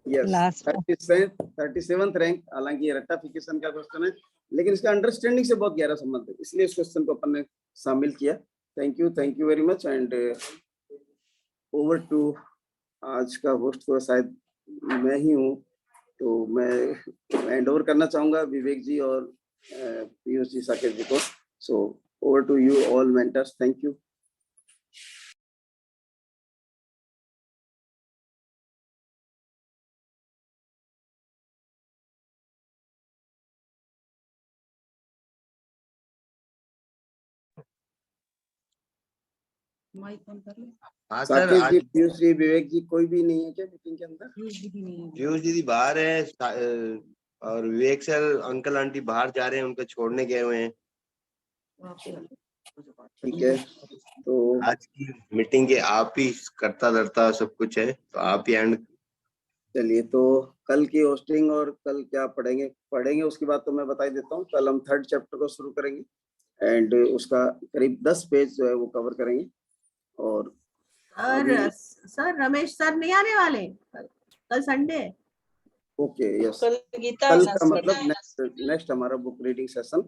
यस, 37th रैंक। हालांकि ये रट्टाफिकेशन का क्वेश्चन है, लेकिन इसका अंडरस्टैंडिंग से बहुत गहरा संबंध है, इसलिए इस क्वेश्चन को अपन ने शामिल किया। Thank you very much. And over to, आज का होस्ट तो शायद मैं ही हूँ, तो मैं हैंड ओवर करना चाहूंगा विवेक जी और पीयूष जी, साकेत जी को। So over to you all mentors. Thank you. Mike on कर ले। हाँ सर, साकेत जी, आज पीयूष जी, विवेक जी, कोई भी नहीं है क्या मीटिंग के अंदर? पीयूष दीदी बाहर है और विवेक सर अंकल आंटी बाहर जा रहे हैं, उनको छोड़ने गए हुए हैं। ठीक है, तो आज की मीटिंग के आप ही करता धरता सब कुछ है, तो आप ही एंड चलिए, तो कल की होस्टिंग और कल क्या पढ़ेंगे उसकी बात तो मैं बता ही देता हूँ। कल हम 3rd चैप्टर को शुरू करेंगे एंड उसका करीब 10 पेज जो है वो कवर करेंगे। और सर रमेश सर नहीं आने वाले कल संडे है। ओके, यस, कल गीता कल है का ना मतलब नेक्स्ट हमारा बुक रीडिंग सेशन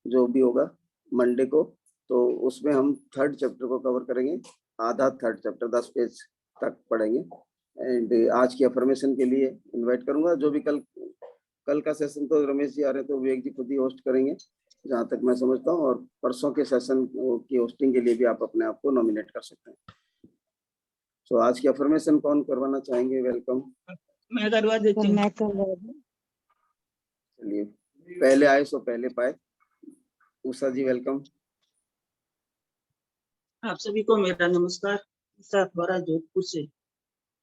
जो भी होगा मंडे को, तो उसमें हम 3rd चैप्टर को कवर करेंगे। आधा 3rd चैप्टर 10 पेज तक पढ़ेंगे। एंड आज की अफर्मेशन के लिए इनवाइट करूंगा। जो भी कल का सेशन तो रमेश जी आ रहे हैं तो विवेक जी खुद ही होस्ट करेंगे जहां तक मैं समझता हूँ। और परसों के सेशन की होस्टिंग के लिए भी आप अपने आप को नॉमिनेट कर सकते हैं। तो आज की अफर्मेशन कौन करवाना चाहेंगे? वेलकम। मैं करवा देती हूँ। चलिए, पहले आए सो पहले पाए। उषा जी वेलकम। आप सभी को मेरा नमस्कार। उषा अखबारा जोधपुर से।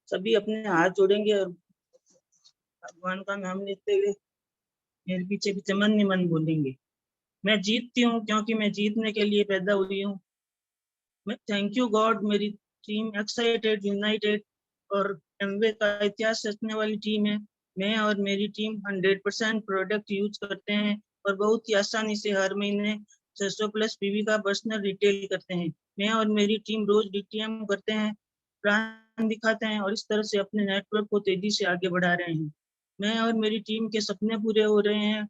सभी अपने हाथ जोड़ेंगे और भगवान का नाम लेते हुए मेरे पीछे पीछे मन ही मन बोलेंगे। मैं जीतती हूँ क्योंकि मैं जीतने के लिए पैदा हुई हूँ। मैं थैंक यू गॉड, मेरी टीम एक्साइटेड, यूनाइटेड और एमवे का इतिहास रचने वाली टीम है। मैं और मेरी टीम 100% प्रोडक्ट यूज करते हैं और बहुत ही आसानी से हर महीने 600+ पीवी का पर्सनल रिटेल करते हैं। मैं और मेरी टीम रोज डीटीएम करते हैं, प्लान दिखाते हैं और इस तरह से अपने नेटवर्क को तेजी से आगे बढ़ा रहे हैं। मैं और मेरी टीम के सपने पूरे हो रहे हैं।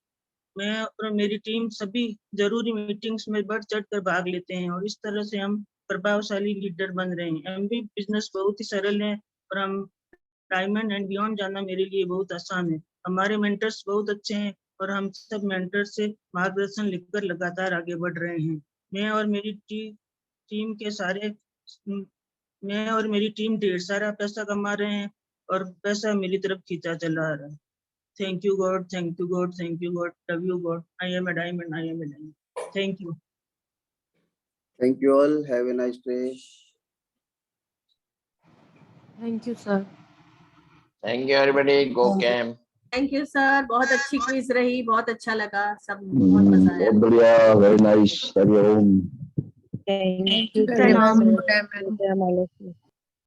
मैं और मेरी टीम सभी जरूरी मीटिंग्स में बढ़ चढ़ कर भाग लेते हैं और इस तरह से हम प्रभावशाली लीडर बन रहे हैं। एमबी बिजनेस बहुत ही सरल है और हम डायमंड एंड बियॉन्ड जाना मेरे लिए बहुत आसान है। हमारे मेंटर्स बहुत अच्छे हैं और हम सब मेंटर से मार्गदर्शन लेकर लगातार आगे बढ़ रहे हैं। मैं और मेरी टीम ढेर सारा पैसा कमा रहे हैं और पैसा मेरी तरफ खींचा चला रहा है। Thank you God, thank you God, thank you God, love you God, I am a diamond, I am a diamond. Thank you. Thank you all, have a nice day. Thank you sir. Thank you everybody, go camp. Thank you sir, बहुत अच्छी quiz रही, बहुत अच्छा लगा, सब बहुत मजा आया। बहुत बढ़िया, very nice. Hariom. Thank you प्रणाम।